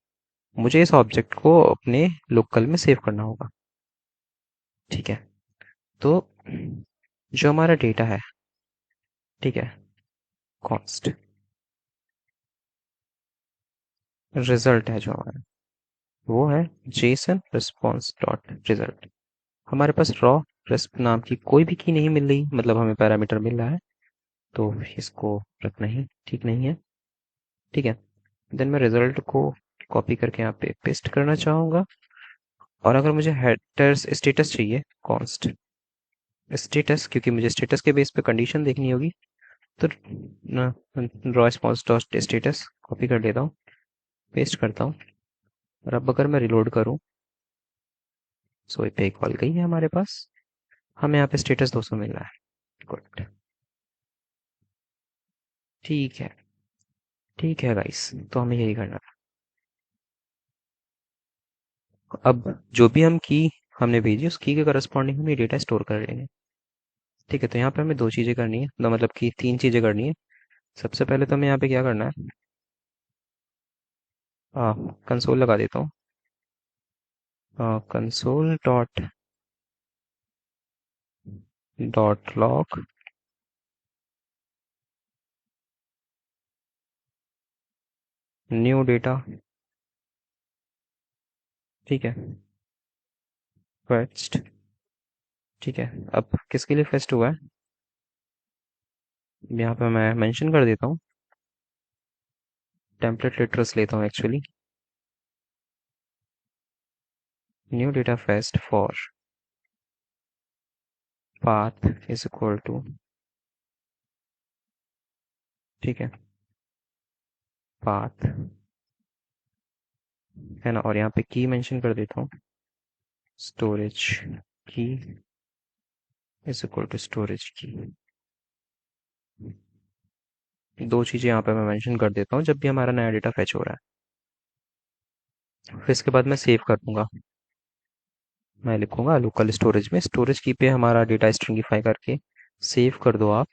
मुझे इस ऑब्जेक्ट को अपने लोकल में सेव करना होगा। ठीक है। तो जो हमारा डेटा है, ठीक है, कॉन्स्ट रिजल्ट है जो हमारा, वो है जेसन रिस्पॉन्स डॉट रिजल्ट। हमारे पास रॉ रिस्प नाम की कोई भी की नहीं मिल रही, मतलब हमें पैरामीटर मिल रहा है। तो इसको रखना ही ठीक नहीं है। ठीक है। देन मैं रिजल्ट को कॉपी करके यहाँ पे पेस्ट करना चाहूँगा। और अगर मुझे हेडर्स स्टेटस चाहिए, कॉन्स्ट स्टेटस, क्योंकि मुझे स्टेटस के बेस पे कंडीशन देखनी होगी, तो raw response dot status copy कर लेता हूँ, पेस्ट करता हूँ। और अब अगर मैं रिलोड करूँ, सो पे कॉल गई है हमारे पास। हमें यहाँ पे स्टेटस 200 मिल रहा है। गुड। ठीक है। ठीक है गाइस, तो हमें यही करना था। अब जो भी हम की हमने भेजी उस की के करस्पॉन्डिंग हम ये डेटा स्टोर कर लेंगे। ठीक है, तो यहाँ पे हमें दो चीज़ें करनी है, तो मतलब कि तीन चीज़ें करनी है। सबसे पहले तो हमें यहाँ पे क्या करना है, कंसोल लगा देता हूँ। Console dot dot log new data. ठीक है। फेच्ड। ठीक है। अब किसके लिए फेस्ट हुआ है, यहाँ पे मैं मेंशन कर देता हूँ। टेम्पलेट लिटरस लेता हूँ actually. New data fetch for path is equal to, ठीक है, पाथ, है ना। और यहाँ पे की मेंशन कर देता हूँ, स्टोरेज की इज इक्वल टू स्टोरेज की। दो चीज़ें यहाँ पे मैं मेंशन कर देता हूँ जब भी हमारा नया डेटा फेच हो रहा है। फिर इसके बाद मैं सेव कर दूंगा। मैं लिखूंगा लोकल स्टोरेज में स्टोरेज की पे हमारा डेटा स्ट्रिंगिफाई करके सेव कर दो आप।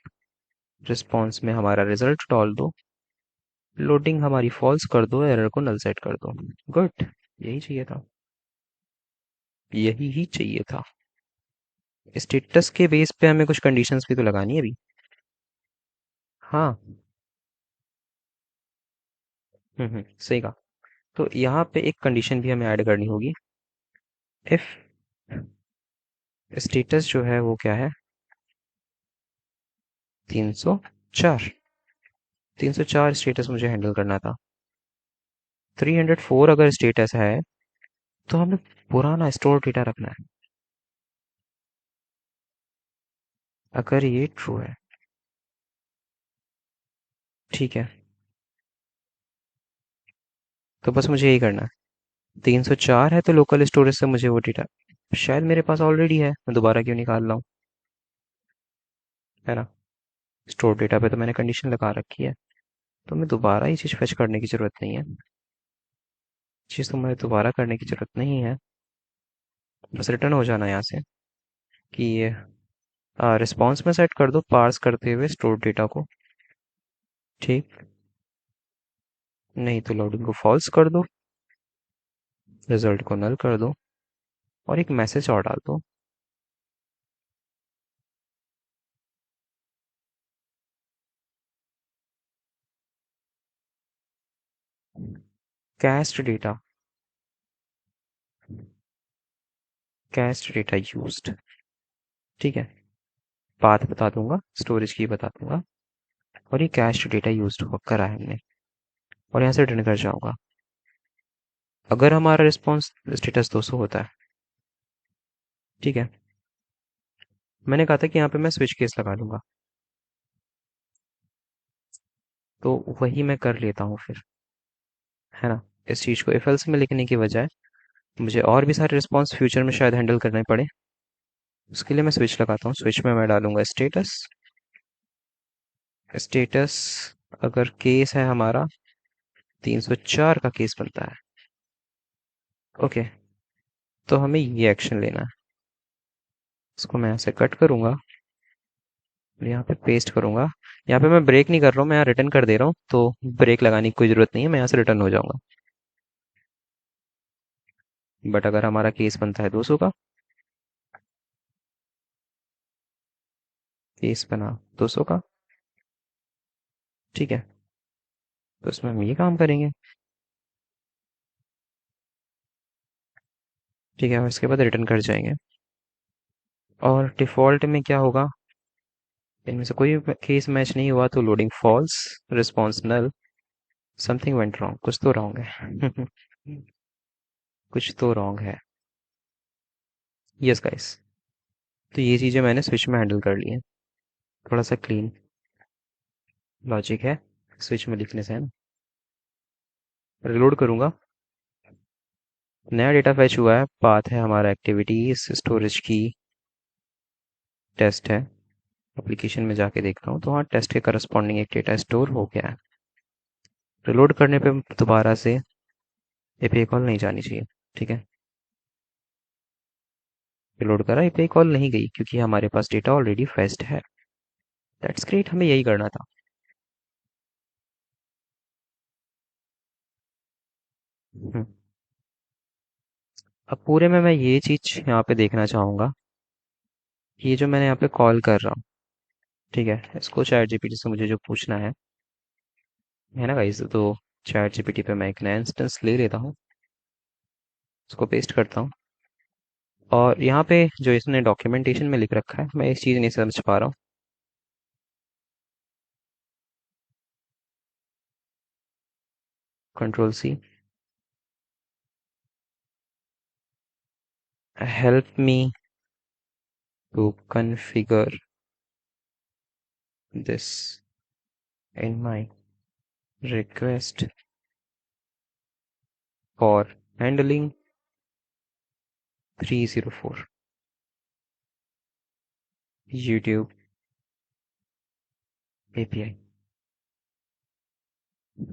रिस्पॉन्स में हमारा रिजल्ट डाल दो। लोडिंग हमारी फॉल्स कर दो, एरर को नल सेट कर दो। गुड। यही चाहिए था। यही ही चाहिए था। स्टेटस के बेस पे हमें कुछ कंडीशंस भी तो लगानी है अभी। हाँ। सही कहा। तो यहाँ पे एक कंडीशन भी हमें ऐड करनी होगी। इफ स्टेटस जो है वो क्या है, 304। 304 स्टेटस मुझे हैंडल करना था। 304 अगर स्टेटस है तो हमें पुराना स्टोर डेटा रखना है। अगर ये ट्रू है, ठीक है, तो बस मुझे यही करना है। 304 है तो लोकल स्टोरेज से मुझे वो डेटा शायद मेरे पास ऑलरेडी है, मैं दोबारा क्यों निकाल रहा हूँ, है ना। स्टोर डेटा पे तो मैंने कंडीशन लगा रखी है, तो मैं दोबारा ये चीज़ फेच करने की ज़रूरत नहीं है। चीज़ तो मुझे दोबारा करने की ज़रूरत नहीं है। बस रिटर्न हो जाना यहाँ से कि ये रिस्पॉन्स में सेट कर दो पार्स करते हुए स्टोर डेटा को। ठीक। नहीं तो लोडिंग को फॉल्स कर दो, रिजल्ट को नल कर दो और एक मैसेज और डाल दो। Cast data, cast data used. ठीक है, पाथ बता दूंगा, स्टोरेज की बता दूंगा, और ये कैस्ट डेटा यूज्ड करा है हमने, और यहाँ से रिटर्न कर जाऊंगा अगर हमारा रिस्पॉन्स स्टेटस 200 होता है। ठीक है, मैंने कहा था कि यहाँ पे मैं स्विच केस लगा लूंगा, तो वही मैं कर लेता हूँ फिर, है ना। इस चीज़ को इफ एल्स में लिखने की बजाय मुझे और भी सारे रिस्पॉन्स फ्यूचर में शायद हैंडल करने पड़े, उसके लिए मैं स्विच लगाता हूँ। स्विच में मैं डालूंगा स्टेटस। स्टेटस अगर केस है हमारा 304 का केस बनता है। ओके, तो हमें ये एक्शन लेना है। इसको मैं ऐसे कट करूंगा और यहाँ पे पेस्ट करूंगा। यहाँ पे मैं ब्रेक नहीं कर रहा हूँ, मैं यहाँ रिटर्न कर दे रहा हूँ, तो ब्रेक लगाने की कोई ज़रूरत नहीं है, मैं यहाँ से रिटर्न हो जाऊंगा। बट अगर हमारा केस बनता है 200 का, केस बना 200 का, ठीक है, तो इसमें हम ये काम करेंगे। ठीक है, और इसके बाद रिटर्न कर जाएंगे। और डिफ़ॉल्ट में क्या होगा, इनमें से कोई केस मैच नहीं हुआ तो लोडिंग फॉल्स, रिस्पॉन्स नल, समथिंग वेंट रॉन्ग, कुछ तो रॉन्ग है। कुछ तो रॉन्ग है। यस गाइस, तो ये चीज़ें मैंने स्विच में हैंडल कर ली है। थोड़ा सा क्लीन लॉजिक है स्विच में लिखने से, है ना। रिलोड करूंगा, नया डेटा फैच हुआ है, पाथ है हमारा एक्टिविटीज स्टोरेज की, टेस्ट है। एप्लीकेशन में जाके देख रहा हूँ तो हाँ, टेस्ट के करस्पॉन्डिंग एक डेटा स्टोर हो गया है। रिलोड करने पे दोबारा से एपीआई कॉल नहीं जानी चाहिए। ठीक है, रिलोड करा, एपीआई कॉल नहीं गई क्योंकि हमारे पास डेटा ऑलरेडी फेच्ड है। दैट्स ग्रेट, हमें यही करना था। हम्म, अब पूरे में मैं ये चीज यहाँ पे देखना चाहूंगा, कि ये जो मैंने यहाँ पे कॉल कर रहा हूँ, ठीक है, इसको चैट जीपीटी से मुझे जो पूछना है ना गाइस, तो चैट जीपीटी पे मैं एक नया इंस्टेंस ले लेता हूँ, उसको पेस्ट करता हूँ, और यहाँ पे जो इसने डॉक्यूमेंटेशन में लिख रखा है मैं इस चीज़ नहीं समझ पा रहा हूँ। Control C, help me to configure this in my request for handling 304 YouTube API.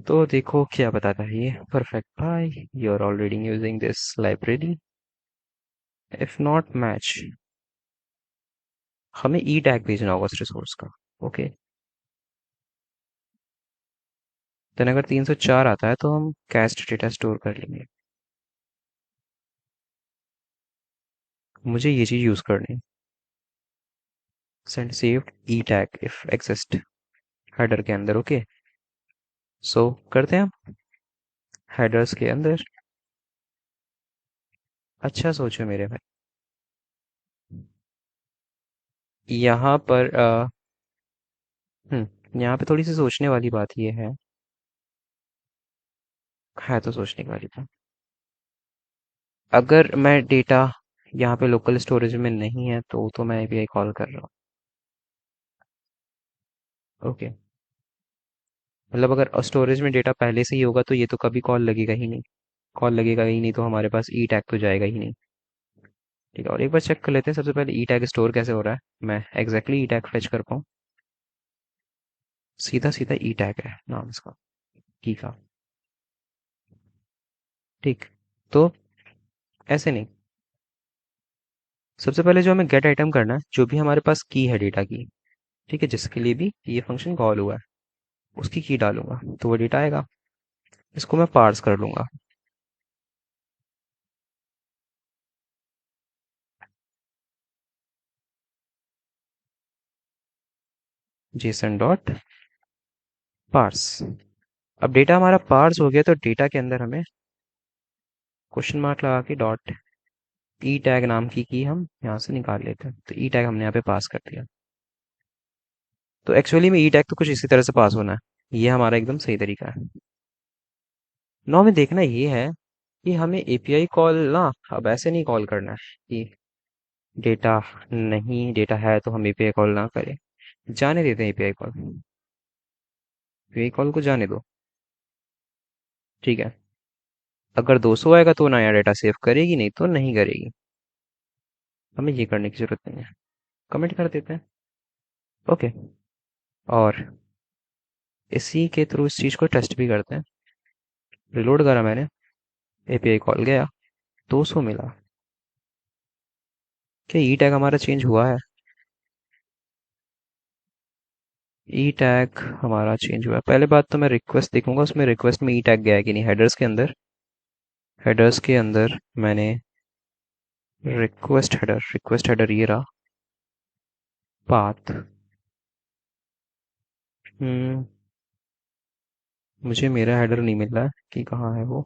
तो देखो क्या बताता है ये, परफेक्ट भाई, you are already using this library, if not match, हमें ई टैग भेजना होगा उस रिसोर्स का। ओके, देन अगर 304 आता है तो हम कैस्ट डेटा स्टोर कर लेंगे। मुझे ये चीज़ यूज़ करनी है, send saved E tag if exist, header के अंदर। ओके, सो करते हैं हम हेडर्स के अंदर। अच्छा सोचो मेरे भाई, यहाँ पर यहाँ पे थोड़ी सी सोचने वाली बात ये है तो सोचने की वाली बात, अगर मैं डेटा यहाँ पे लोकल स्टोरेज में नहीं है तो मैं एपीआई कॉल कर रहा हूँ। ओके, मतलब अगर स्टोरेज में डेटा पहले से ही होगा तो ये तो कभी कॉल लगेगा ही नहीं, कॉल लगेगा ही नहीं तो हमारे पास ई टैग तो जाएगा ही नहीं। ठीक है, और एक बार चेक कर लेते हैं सबसे पहले ई टैग स्टोर कैसे हो रहा है, मैं एग्जैक्टली ई टैग फेच कर पाऊँ। सीधा सीधा ई टैग है नाम इसका, की का। ठीक, तो ऐसे नहीं, सबसे पहले जो हमें गेट आइटम करना है, जो भी हमारे पास की है डेटा की, ठीक है, जिसके लिए भी ये फंक्शन कॉल हुआ है, उसकी की डालूंगा तो वो डेटा आएगा। इसको मैं पार्स कर लूंगा। JSON dot parse. अब डेटा हमारा पार्स हो गया, तो डेटा के अंदर हमें क्वेश्चन मार्क लगा के डॉट ई टैग नाम की हम यहाँ से निकाल लेते हैं। तो ई टैग हमने यहाँ पे पास कर दिया। तो एक्चुअली में ई टैग तो कुछ इसी तरह से पास होना है, ये हमारा एकदम सही तरीका है। नौ में देखना ये है कि हमें एपीआई कॉल ना अब ऐसे नहीं कॉल करना है कि डेटा नहीं, डेटा है तो हम एपीआई कॉल ना करें। जाने देते हैं एपीआई कॉल, एपीआई कॉल को जाने दो। ठीक है, अगर 200 आएगा तो नया डेटा सेव करेगी, नहीं तो नहीं करेगी। हमें ये करने की जरूरत नहीं है, कमेंट कर देते हैं। ओके, और इसी के थ्रू इस चीज़ को टेस्ट भी करते हैं। रिलोड करा मैंने, एपीआई कॉल गया, 200 मिला। क्या ई टैग हमारा चेंज हुआ है? ई टैग हमारा चेंज हुआ है। पहले बात तो मैं रिक्वेस्ट देखूंगा, उसमें रिक्वेस्ट में ई टैग गया है कि नहीं। हेडर्स के अंदर, हेडर्स के अंदर मैंने रिक्वेस्ट हेडर ये रहा। पाथ, हम्म मुझे मेरा हेडर नहीं मिल रहा है कि कहाँ है वो।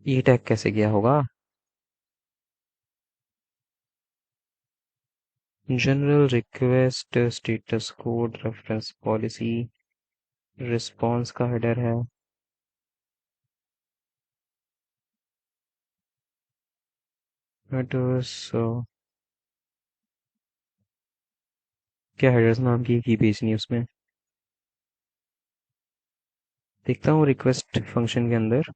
ई टैग कैसे गया होगा? General request status code reference policy, response का हेडर है। हेडर्स, क्या हेडर्स नाम की भेजनी है उसमें? देखता हूँ रिक्वेस्ट फंक्शन के अंदर।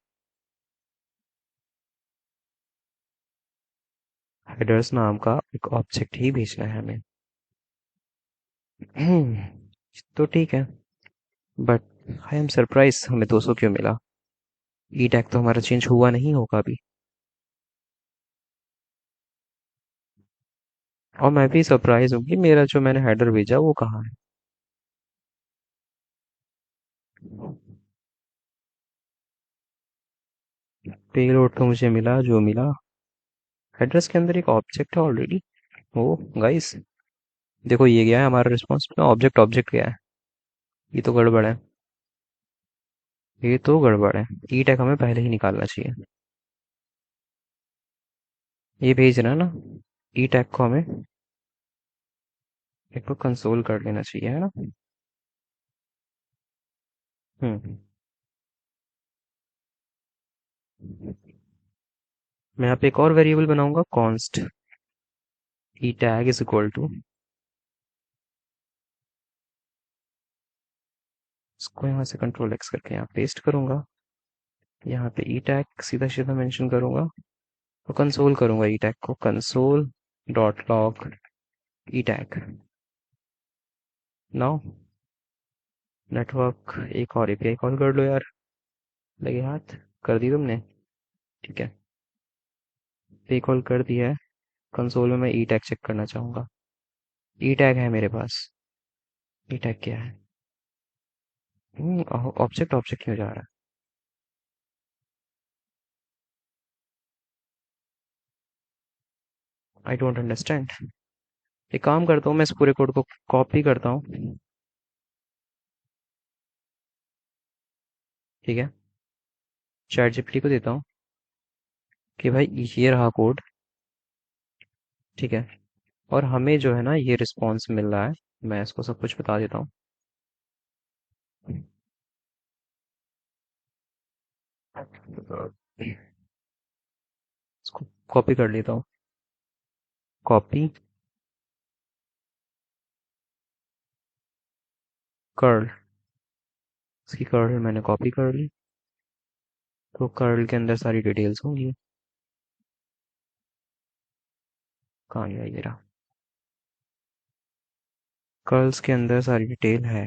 हेडर्स नाम का एक ऑब्जेक्ट ही भेजना है हमें। तो ठीक है, बट आई एम सरप्राइज हमें 200 क्यों मिला? ई टैग तो हमारा चेंज हुआ नहीं होगा अभी। और मैं भी सरप्राइज हूँ कि मेरा जो मैंने हेडर भेजा वो कहाँ है। पेलोड तो मुझे मिला जो मिला। हेडर्स के अंदर एक ऑब्जेक्ट है ऑलरेडी। ओ गाइस, देखो ये गया है हमारा रिस्पॉन्स में, ऑब्जेक्ट ऑब्जेक्ट गया है। ये तो गड़बड़ है, ये तो गड़बड़ है। ई टैग हमें पहले ही निकालना चाहिए। ये भेज रहा है ना, ई टैग को हमें एक बार कंसोल कर लेना चाहिए, है ना। हम्म मैं यहाँ पे एक और वेरिएबल बनाऊंगा, const E tag is equal to, इसको यहाँ से कंट्रोल एक्स करके यहाँ पेस्ट करूंगा। यहाँ पे ई टैग सीधा सीधा मेंशन करूंगा, तो कंसोल करूंगा ई टैग को, कंसोल डॉट लॉग ई टैग। नाउ नेटवर्क, एक और एपीआई कॉल कर लो यार, लगे हाथ। कर दी तुमने? ठीक है, पे कॉल कर दिया है। कंसोल में मैं ई टैग चेक करना चाहूंगा। ई टैग है मेरे पास। ई टैग क्या है? ऑब्जेक्ट ऑब्जेक्ट क्यों जा रहा है? I don't understand. एक काम करता हूँ, मैं इस पूरे कोड को कॉपी करता हूँ। ठीक है, चैट जीपीटी को देता हूँ कि भाई ये रहा कोड। ठीक है, और हमें जो है ना ये रिस्पॉन्स मिल रहा है। मैं इसको सब कुछ बता देता हूँ। इसको कॉपी कर लेता हूँ। कॉपी, कर्ल, इसकी कर्ल मैंने कॉपी कर ली। तो कर्ल के अंदर सारी डिटेल्स होंगी। कहाँ गया ये रहा। कर्ल्स के अंदर सारी डिटेल है।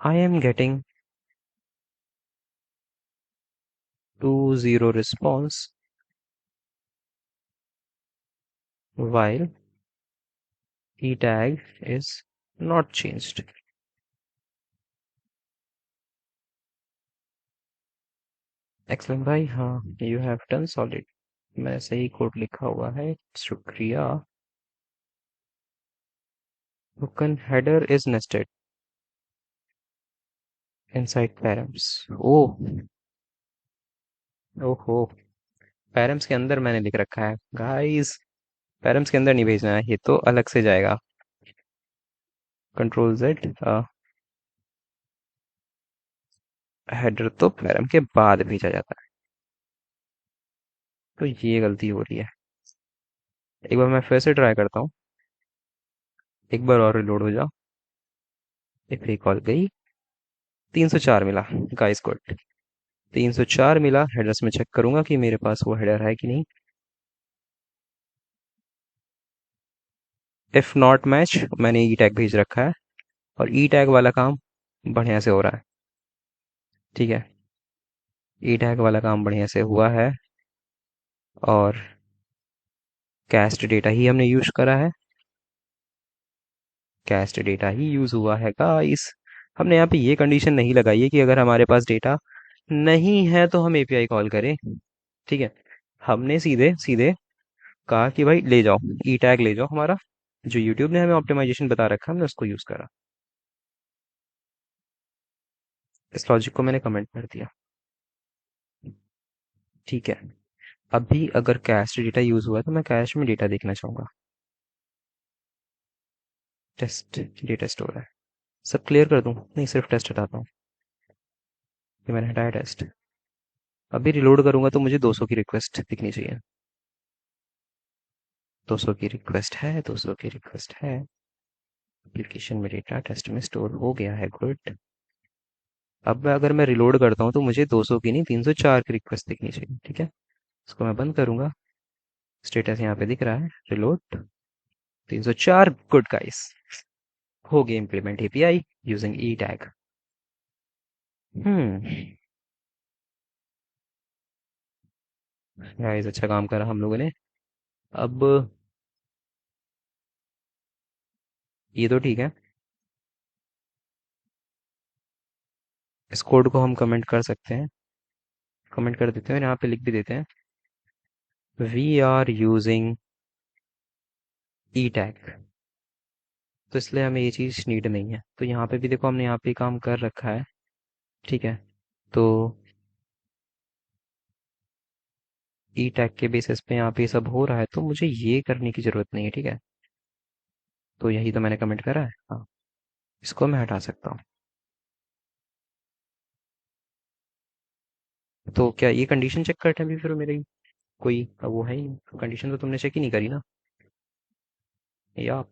I am getting 2-0 response while e tag is not changed. Excellent भाई, हाँ, यू हैव डन सॉलिड। मैं सही कोड लिखा हुआ है, शुक्रिया। Token header is nested inside params. Oh, oho, params के अंदर मैंने लिख रखा है गाइस। पैरम्स के अंदर नहीं भेजना है, ये तो अलग से जाएगा। कंट्रोल जेड, हेडर तो पैरम के बाद भेजा जाता है, तो ये गलती हो रही है। एक बार मैं फिर से ट्राई करता हूँ, एक बार और रिलोड हो जाओ। एक कॉल गई, 304 मिला। गाइस गुड, 304 मिला। हेडर्स में चेक करूंगा कि मेरे पास वो हेडर है कि नहीं। इफ नॉट मैच, मैंने ई टैग भेज रखा है, और ई टैग वाला काम बढ़िया से हो रहा है। ठीक है, ई टैग वाला काम बढ़िया से हुआ है, और कैस्ट डेटा ही हमने यूज करा है। कैस्ट डेटा ही यूज हुआ है गाइस। हमने यहाँ पे ये कंडीशन नहीं लगाई है कि अगर हमारे पास डेटा नहीं है तो हम एपीआई कॉल करें। ठीक है, हमने सीधे सीधे कहा कि भाई ले जाओ, ई टैग ले जाओ हमारा, जो यूट्यूब ने हमें ऑप्टिमाइजेशन बता रखा है, हमने उसको यूज करा। इस लॉजिक को मैंने कमेंट कर दिया। ठीक है, अभी अगर कैश डेटा यूज हुआ है तो मैं कैश में डेटा देखना चाहूंगा। टेस्ट डेटा स्टोर है, सब क्लियर कर दूं? नहीं, सिर्फ टेस्ट हटाता हूँ। ये मैंने हटाया टेस्ट। अभी रिलोड करूंगा तो मुझे 200 की रिक्वेस्ट दिखनी चाहिए। 200 की रिक्वेस्ट है, 200 की रिक्वेस्ट है। एप्लीकेशन में डेटा टेस्ट में स्टोर हो गया है, गुड। अब अगर मैं रिलोड करता हूँ तो मुझे 200 की नहीं, 304 की रिक्वेस्ट दिखनी चाहिए। ठीक है, इसको मैं बंद करूंगा। स्टेटस यहाँ पे दिख रहा है, रिलोड 304। गुड गाइस, हो गया implement API using E tag. Guys, अच्छा काम करा हम लोगों ने। अब ये तो ठीक है, इस कोड को हम कमेंट कर सकते हैं। कमेंट कर देते हैं और यहाँ पे लिख भी देते हैं, we are using E tag. तो इसलिए हमें ये चीज़ नीड नहीं है। तो यहाँ पे भी देखो, हमने यहाँ पे काम कर रखा है। ठीक है, तो ई टैग के बेसिस पे यहाँ पे सब हो रहा है, तो मुझे ये करने की ज़रूरत नहीं है। ठीक है, तो यही तो मैंने कमेंट करा है। हाँ, इसको मैं हटा सकता हूँ। तो क्या ये कंडीशन चेक करते हैं अभी फिर मेरी? कोई वो है ही, कंडीशन तो तुमने चेक ही नहीं करी ना? या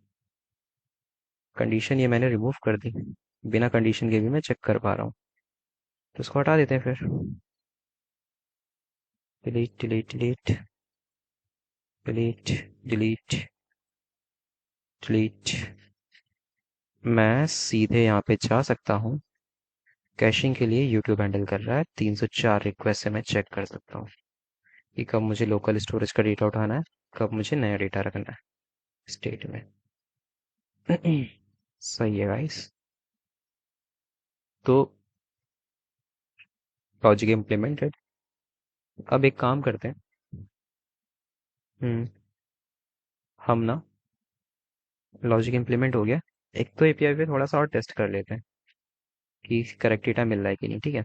कंडीशन ये मैंने रिमूव कर दी, बिना कंडीशन के भी मैं चेक कर पा रहा हूँ। तो इसको हटा देते हैं फिर। Delete delete delete delete delete delete. मैं सीधे यहाँ पे जा सकता हूँ। कैशिंग के लिए यूट्यूब हैंडल कर रहा है, 304 रिक्वेस्ट से मैं चेक कर सकता हूँ कि कब मुझे लोकल स्टोरेज का डेटा उठाना है, कब मुझे नया डेटा रखना है स्टेट में। सही है गाइस। तो लॉजिक इम्प्लीमेंटेड। अब एक काम करते हैं। हम्म हम ना, लॉजिक इम्प्लीमेंट हो गया, एक तो एपीआई पे थोड़ा सा और टेस्ट कर लेते हैं कि करेक्ट डेटा मिल रहा है कि नहीं। ठीक है,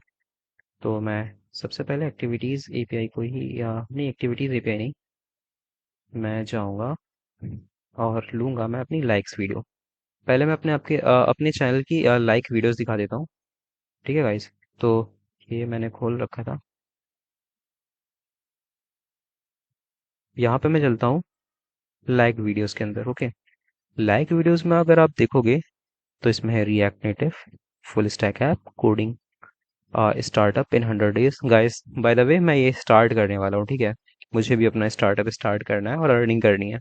तो मैं सबसे पहले एक्टिविटीज़ एपीआई को ही, या नहीं, एक्टिविटीज़ एपीआई नहीं, मैं जाऊंगा और लूंगा मैं अपनी लाइक्स वीडियो। पहले मैं अपने चैनल की लाइक वीडियोस दिखा देता हूँ। ठीक है गाइस, तो ये मैंने खोल रखा था। यहाँ पे मैं चलता हूँ लाइक वीडियोस के अंदर। ओके, लाइक वीडियोस में अगर आप देखोगे तो इसमें है react native, full stack app coding startup in 100 days। Guys by the way मैं ये स्टार्ट करने वाला हूँ, ठीक है। मुझे भी अपना स्टार्टअप स्टार्ट करना है और अर्निंग करनी है।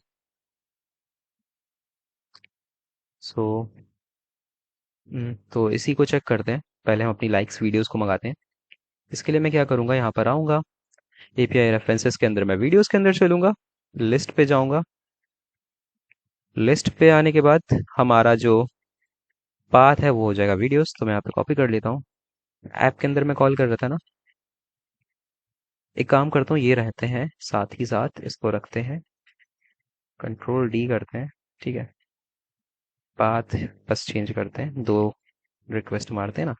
सो तो इसी को चेक करते हैं। पहले हम अपनी लाइक्स वीडियोस को मंगाते हैं। इसके लिए मैं क्या करूँगा, यहाँ पर आऊँगा, एपीआई रेफरेंसेस के अंदर मैं वीडियोस के अंदर चलूँगा, लिस्ट पे जाऊँगा। लिस्ट पे आने के बाद हमारा जो पाथ है वो हो जाएगा वीडियोस, तो मैं यहाँ पे कॉपी कर लेता हूँ। ऐप के अंदर मैं कॉल कर रहा था ना, एक काम करता हूँ, ये रहते हैं साथ ही साथ इसको रखते हैं, कंट्रोल D करते हैं, ठीक है। पाथ बस चेंज करते हैं, दो रिक्वेस्ट मारते हैं ना।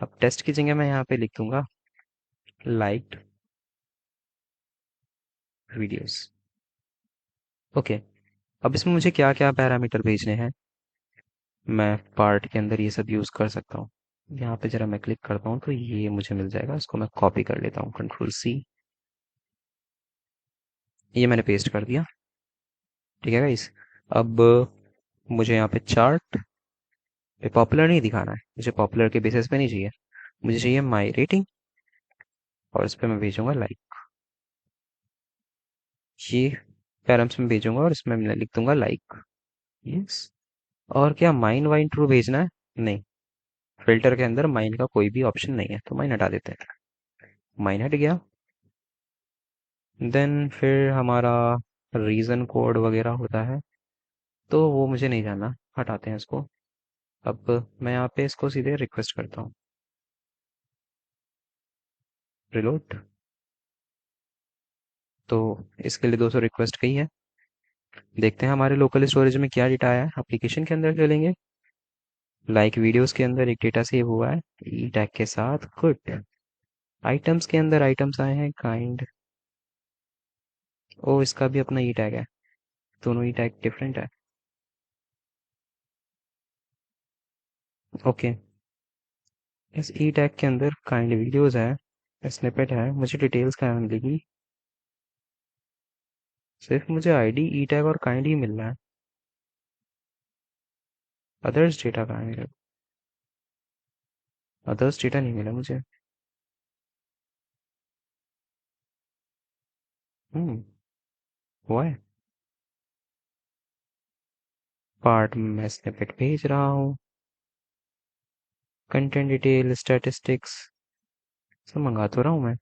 अब टेस्ट की जगह मैं यहाँ पे लिख दूंगा लाइक्ड वीडियोस। ओके। अब इसमें मुझे क्या क्या पैरामीटर भेजने हैं, मैं पार्ट के अंदर ये सब यूज़ कर सकता हूँ। यहाँ पे जरा मैं क्लिक करता हूँ तो ये मुझे मिल जाएगा, इसको मैं कॉपी कर लेता हूँ, कंट्रोल C। ये मैंने पेस्ट कर दिया, ठीक है गाइस। अब मुझे यहाँ पे चार्ट पे पॉपुलर नहीं दिखाना है, मुझे पॉपुलर के बेसिस पे नहीं चाहिए, मुझे चाहिए माई रेटिंग, और इस पे मैं भेजूंगा लाइक। ये पैरम्स में भेजूंगा और इसमें मैं लिख दूंगा लाइक। यस। और क्या माइन वाइन ट्रू भेजना है? नहीं, फिल्टर के अंदर माइन का कोई भी ऑप्शन नहीं है, तो माइन हटा देते हैं। माइन हट गया। देन फिर हमारा रीजन कोड वगैरह होता है, तो वो मुझे नहीं जानना, हटाते हैं इसको। अब मैं यहाँ पे इसको सीधे रिक्वेस्ट करता हूँ, रिलोड। तो इसके लिए 200 रिक्वेस्ट गई है। देखते हैं हमारे लोकल स्टोरेज में क्या डेटा आया है। एप्लीकेशन के अंदर चलेंगे, लाइक वीडियोस के अंदर एक डेटा सेव हुआ है ई टैग के साथ, गुड। आइटम्स के अंदर आइटम्स आए हैं काइंड, ओ इसका भी अपना ई टैग है, दोनों ई टैग डिफरेंट है। ओके। इस ई टैग के अंदर काइंड वीडियोस है, स्निपेट है, मुझे डिटेल्स कहाँ मिलेगी? सिर्फ मुझे आईडी ई टैग और काइंड ही मिल रहा है, अदर्स डेटा कहाँ है मेरा? अदर्स डेटा नहीं मिला मुझे। हम्म हुआ है। पार्ट में मैं स्निपेट भेज रहा हूँ, कंटेंट डिटेल स्टैटिस्टिक्स सब मंगा तो रहा हूँ मैं,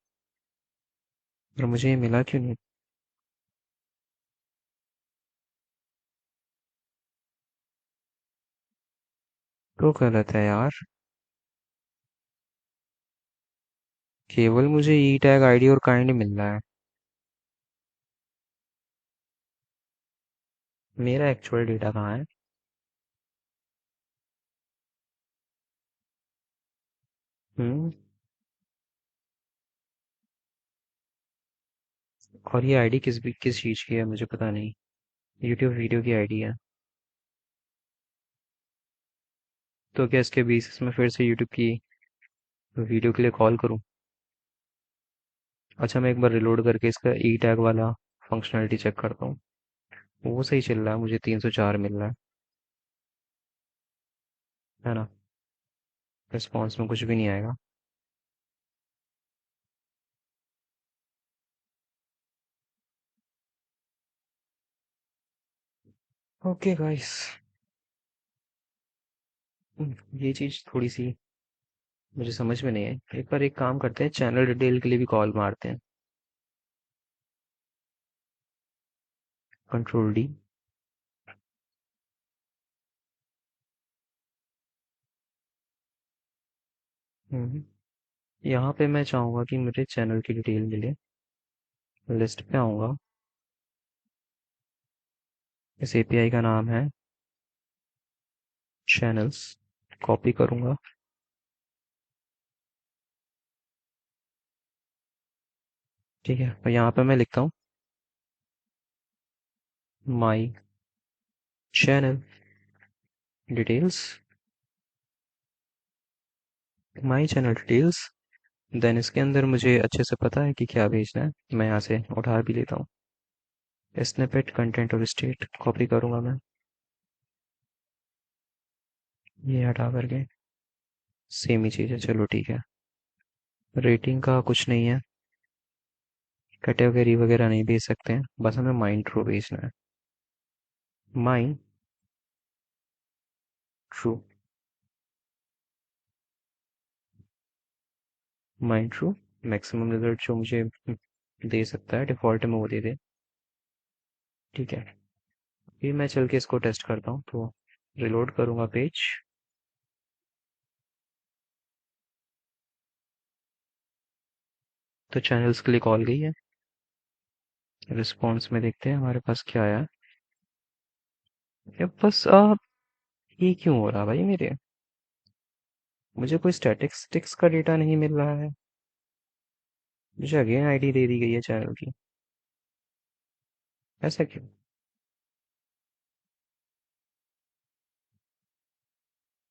और मुझे ये मिला क्यों नहीं? तो गलत है यार, केवल मुझे ई टैग आईडी और काइंड मिल रहा है, मेरा एक्चुअल डेटा कहाँ है? हम्म और ये आईडी किस चीज़ की है मुझे पता नहीं, यूट्यूब वीडियो की आईडी है। तो क्या इसके बेसिस में फिर से यूट्यूब की वीडियो के लिए कॉल करूँ? अच्छा मैं एक बार रिलोड करके इसका ई टैग वाला फंक्शनैलिटी चेक करता हूँ, वो सही चल रहा है, मुझे 304 मिल रहा है ना। रिस्पॉन्स में कुछ भी नहीं आएगा। ओके गाइस, ये चीज़ थोड़ी सी मुझे समझ में नहीं आई। एक बार एक काम करते हैं, चैनल डिटेल के लिए भी कॉल मारते हैं, कंट्रोल D। हम्म यहाँ पे मैं चाहूँगा कि मुझे चैनल की डिटेल मिले, लिस्ट पे आऊँगा, इस एपीआई का नाम है चैनल्स, कॉपी करूँगा, ठीक है। और यहाँ पे मैं लिखता हूँ my channel details, my channel details. Then इसके अंदर मुझे अच्छे से पता है कि क्या भेजना है, मैं यहाँ से उठा भी लेता हूँ, स्निपेट कंटेंट और स्टेट कॉपी करूँगा मैं, ये हटा करके सेम ही चीज़ है, चलो ठीक है। रेटिंग का कुछ नहीं है, कैटेगरी वगैरह नहीं भेज सकते हैं, बस हमें माइंड ट्रू भेजना है। Mind true. Mind true. Maximum result जो मुझे दे सकता है डिफ़ॉल्ट में वो दे दे। ठीक है, फिर मैं चल के इसको टेस्ट करता हूँ, तो रिलोड करूँगा पेज। तो चैनल्स के लिए कॉल गई है। रिस्पॉन्स में देखते हैं हमारे पास क्या आया। ये बस ये क्यों हो रहा भाई मेरे, मुझे कोई स्टैटिस्टिक्स का डेटा नहीं मिल रहा है। मुझे अगेन आईडी दे दी गई है चैनल की, ऐसा क्यों?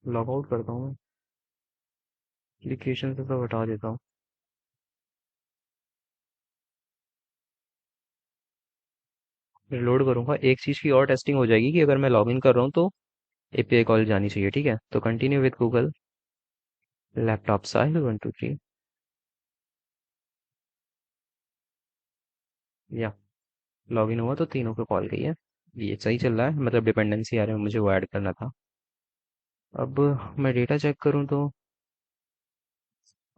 लॉग आउट करता हूँ मैं, एप्लीकेशन से सब हटा देता हूँ। रिलोड करूंगा, एक चीज़ की और टेस्टिंग हो जाएगी कि अगर मैं लॉगिन कर रहा हूँ तो एपीआई कॉल जानी चाहिए। ठीक है, तो कंटिन्यू विद गूगल लैपटॉप साहिल 1 2 3। या लॉगिन हुआ तो तीनों पे कॉल गई है, ये सही चल रहा है, मतलब डिपेंडेंसी आ रही है, मुझे वो ऐड करना था। अब मैं डेटा चेक करूँ तो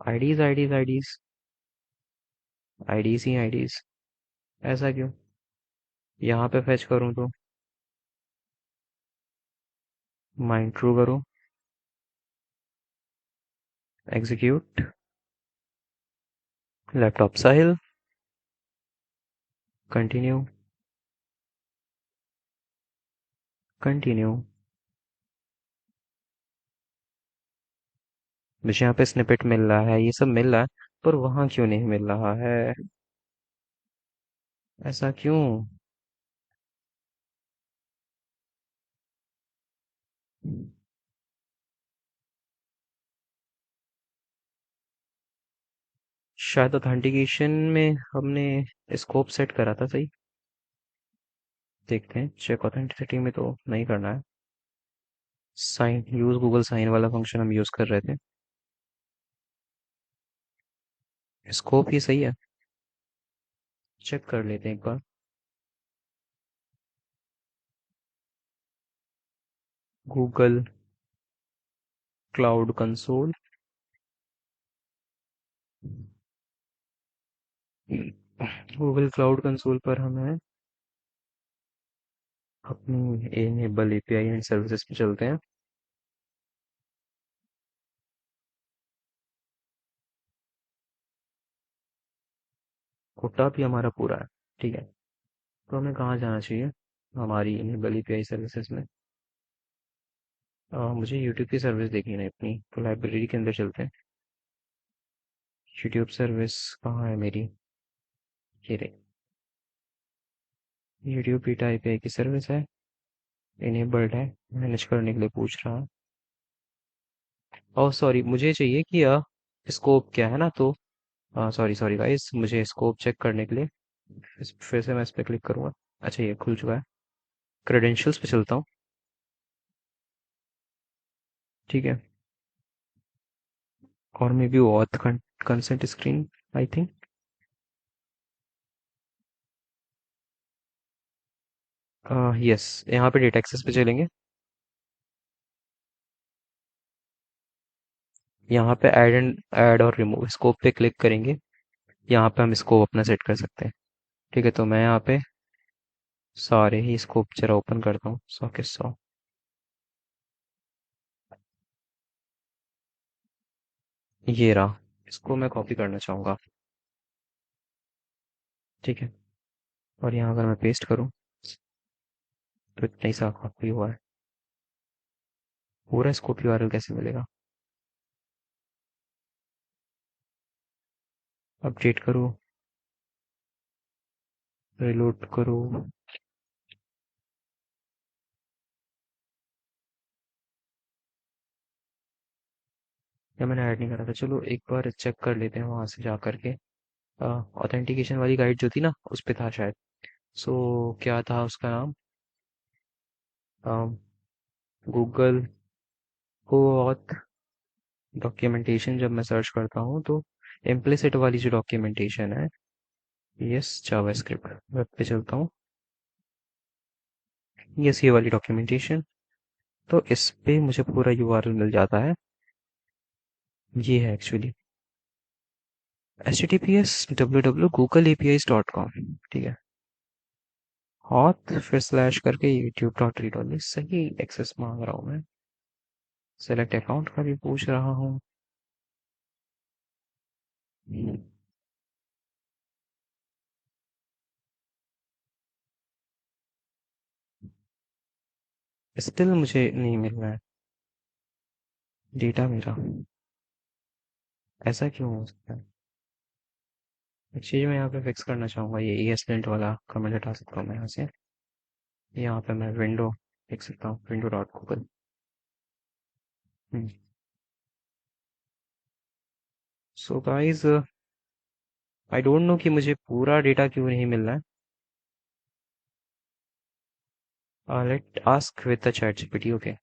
आईडीज आईडीज आईडीज आईडीज ही आईडीज, ऐसा क्यों? यहाँ पे फेच करूँ तो माइंड ट्रू करूँ, एग्जीक्यूट लैपटॉप साहिल, कंटिन्यू कंटिन्यू। मुझे यहाँ पे स्निपेट मिल रहा है, ये सब मिल रहा है, पर वहाँ क्यों नहीं मिल रहा है, ऐसा क्यों? शायद ऑथेंटिकेशन में हमने स्कोप सेट करा था सही। देखते हैं, चेक ऑथेंटिसिटी में तो नहीं करना है। साइन यूज गूगल साइन वाला फंक्शन हम यूज कर रहे थे। स्कोप ही सही है, चेक कर लेते हैं एक बार। Google cloud console, Google cloud console पर हमें अपनी एनेबल एपीआई एंड सर्विसेज पे चलते हैं। कोटा भी हमारा पूरा है, ठीक है। तो हमें कहाँ जाना चाहिए हमारी इनेबल एपीआई सर्विसेज में? मुझे यूट्यूब की सर्विस देखनी है अपनी, तो लाइब्रेरी के अंदर चलते हैं। यूट्यूब सर्विस कहाँ है मेरी, ये रही। यूट्यूब बीटा एपीआई की सर्विस है, इनेबल्ड है, मैनेज करने के लिए पूछ रहा है। ओह सॉरी, मुझे चाहिए कि स्कोप क्या है ना, तो सॉरी सॉरी गाइस, मुझे स्कोप चेक करने के लिए फिर से मैं इस पर क्लिक करूंगा। अच्छा, ये खुल चुका है। क्रेडेंशियल्स पे चलता हूँ। ठीक है, और may be auth consent screen, I think. Yes, यहाँ पे डेटा एक्सेस पे चलेंगे। यहाँ पे ऐड एंड ऐड और रिमूव स्कोप पे क्लिक करेंगे। यहाँ पे हम स्कोप अपना सेट कर सकते हैं। ठीक है, तो मैं यहाँ पे सारे ही स्कोप जरा ओपन करता हूँ, 100 के 100। ये रहा, इसको मैं कॉपी करना चाहूँगा। ठीक है, और यहाँ अगर मैं पेस्ट करूँ तो इतना ही सा कॉपी हुआ है। पूरा स्कोप यूआरएल कैसे मिलेगा? अपडेट करो, रिलोड करो। या मैंने ऐड नहीं करा था, चलो एक बार चेक कर लेते हैं वहां से जा करके। ऑथेंटिकेशन वाली गाइड जो थी ना, उस पे था शायद। सो क्या था उसका नाम? गूगल कोऑथ डॉक्यूमेंटेशन जब मैं सर्च करता हूँ तो इम्प्लिसिट वाली जो डॉक्यूमेंटेशन है, यस जावास्क्रिप्ट, वेब पे चलता हूँ, यस ये वाली डॉक्यूमेंटेशन, तो इस पे मुझे पूरा यूआरएल मिल जाता है। ये है एक्चुअली https://www.googleapis.com। ठीक है, ऑथ फिर स्लैश करके youtube.read सही एक्सेस मांग रहा हूँ मैं, सेलेक्ट अकाउंट का भी पूछ रहा हूँ। स्टिल मुझे नहीं मिल रहा है डेटा मेरा, ऐसा क्यों हो सकता है? एक चीज़ मैं यहाँ पे फिक्स करना चाहूँगा, ये ESLint वाला कमेंट हटा सकता हूँ मैं यहाँ से। यहाँ पे मैं विंडो लिख सकता हूँ, window.google। So guys I don't know कि मुझे पूरा डेटा क्यों नहीं मिल रहा है। Let ask with the ChatGPT. Okay,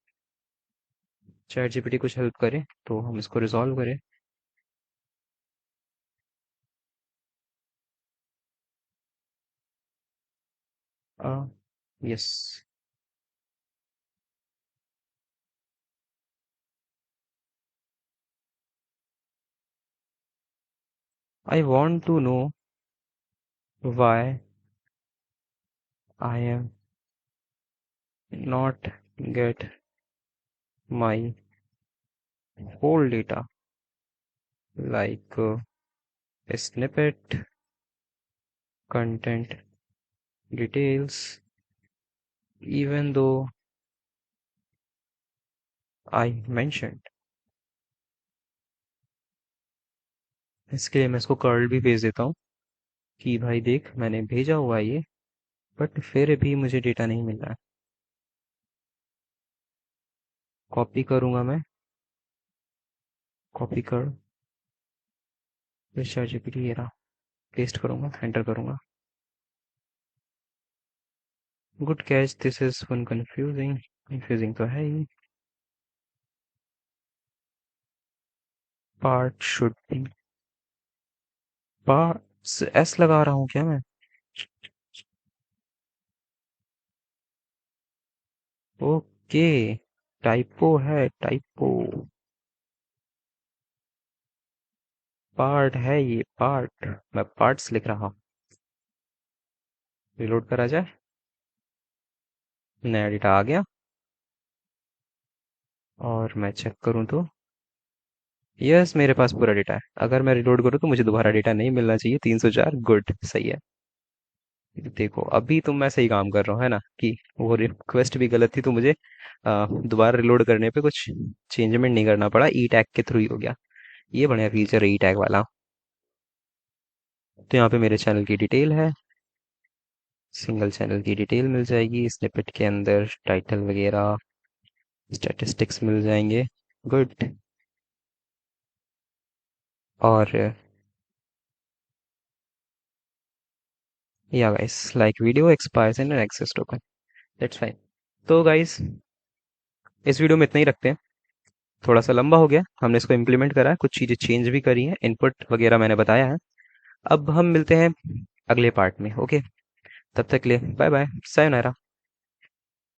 ChatGPT कुछ हेल्प करे तो हम इसको रिजॉल्व करें। Yes, I want to know why I am not get my whole data like snippet, content details, even though I mentioned। इसके लिए मैं इसको कर्ल भी भेज देता हूँ कि भाई देख मैंने भेजा हुआ है ये, बट फिर भी मुझे डेटा नहीं मिल रहा है। कॉपी करूंगा मैं, कॉपी कर फिर चैट जीपीटी ये रहा, पेस्ट करूंगा, एंटर करूंगा। Good catch, this is one confusing, confusing तो है ही। Part should be, part S लगा रहा हूँ क्या मैं? ओके, टाइपो है, टाइपो। पार्ट है ये, पार्ट, मैं पार्ट्स लिख रहा हूँ। रिलोड करा जाए, नया डेटा आ गया और मैं चेक करूँ तो यस मेरे पास पूरा डेटा है। अगर मैं रिलोड करूँ तो मुझे दोबारा डेटा नहीं मिलना चाहिए। 304, गुड, सही है। देखो अभी तो मैं सही काम कर रहा हूँ है ना, कि वो रिक्वेस्ट भी गलत थी तो मुझे दोबारा रिलोड करने पे कुछ चेंजमेंट नहीं करना पड़ा, ई टैग के थ्रू ही हो गया। ये बढ़िया फीचर है ई टैग वाला। तो यहाँ पे मेरे चैनल की डिटेल है, सिंगल चैनल की डिटेल मिल जाएगी, स्निपेट के अंदर टाइटल वगैरह स्टैटिस्टिक्स मिल जाएंगे। गुड। और या guys like video expires in an access token, that's fine. तो गाइस इस वीडियो में इतना ही रखते हैं, थोड़ा सा लंबा हो गया, हमने इसको इम्प्लीमेंट करा है, कुछ चीज़ें चेंज भी करी हैं, इनपुट वगैरह मैंने बताया है। अब हम मिलते हैं अगले पार्ट में। ओके, तब तक के लिए बाय बाय, सायोनारा।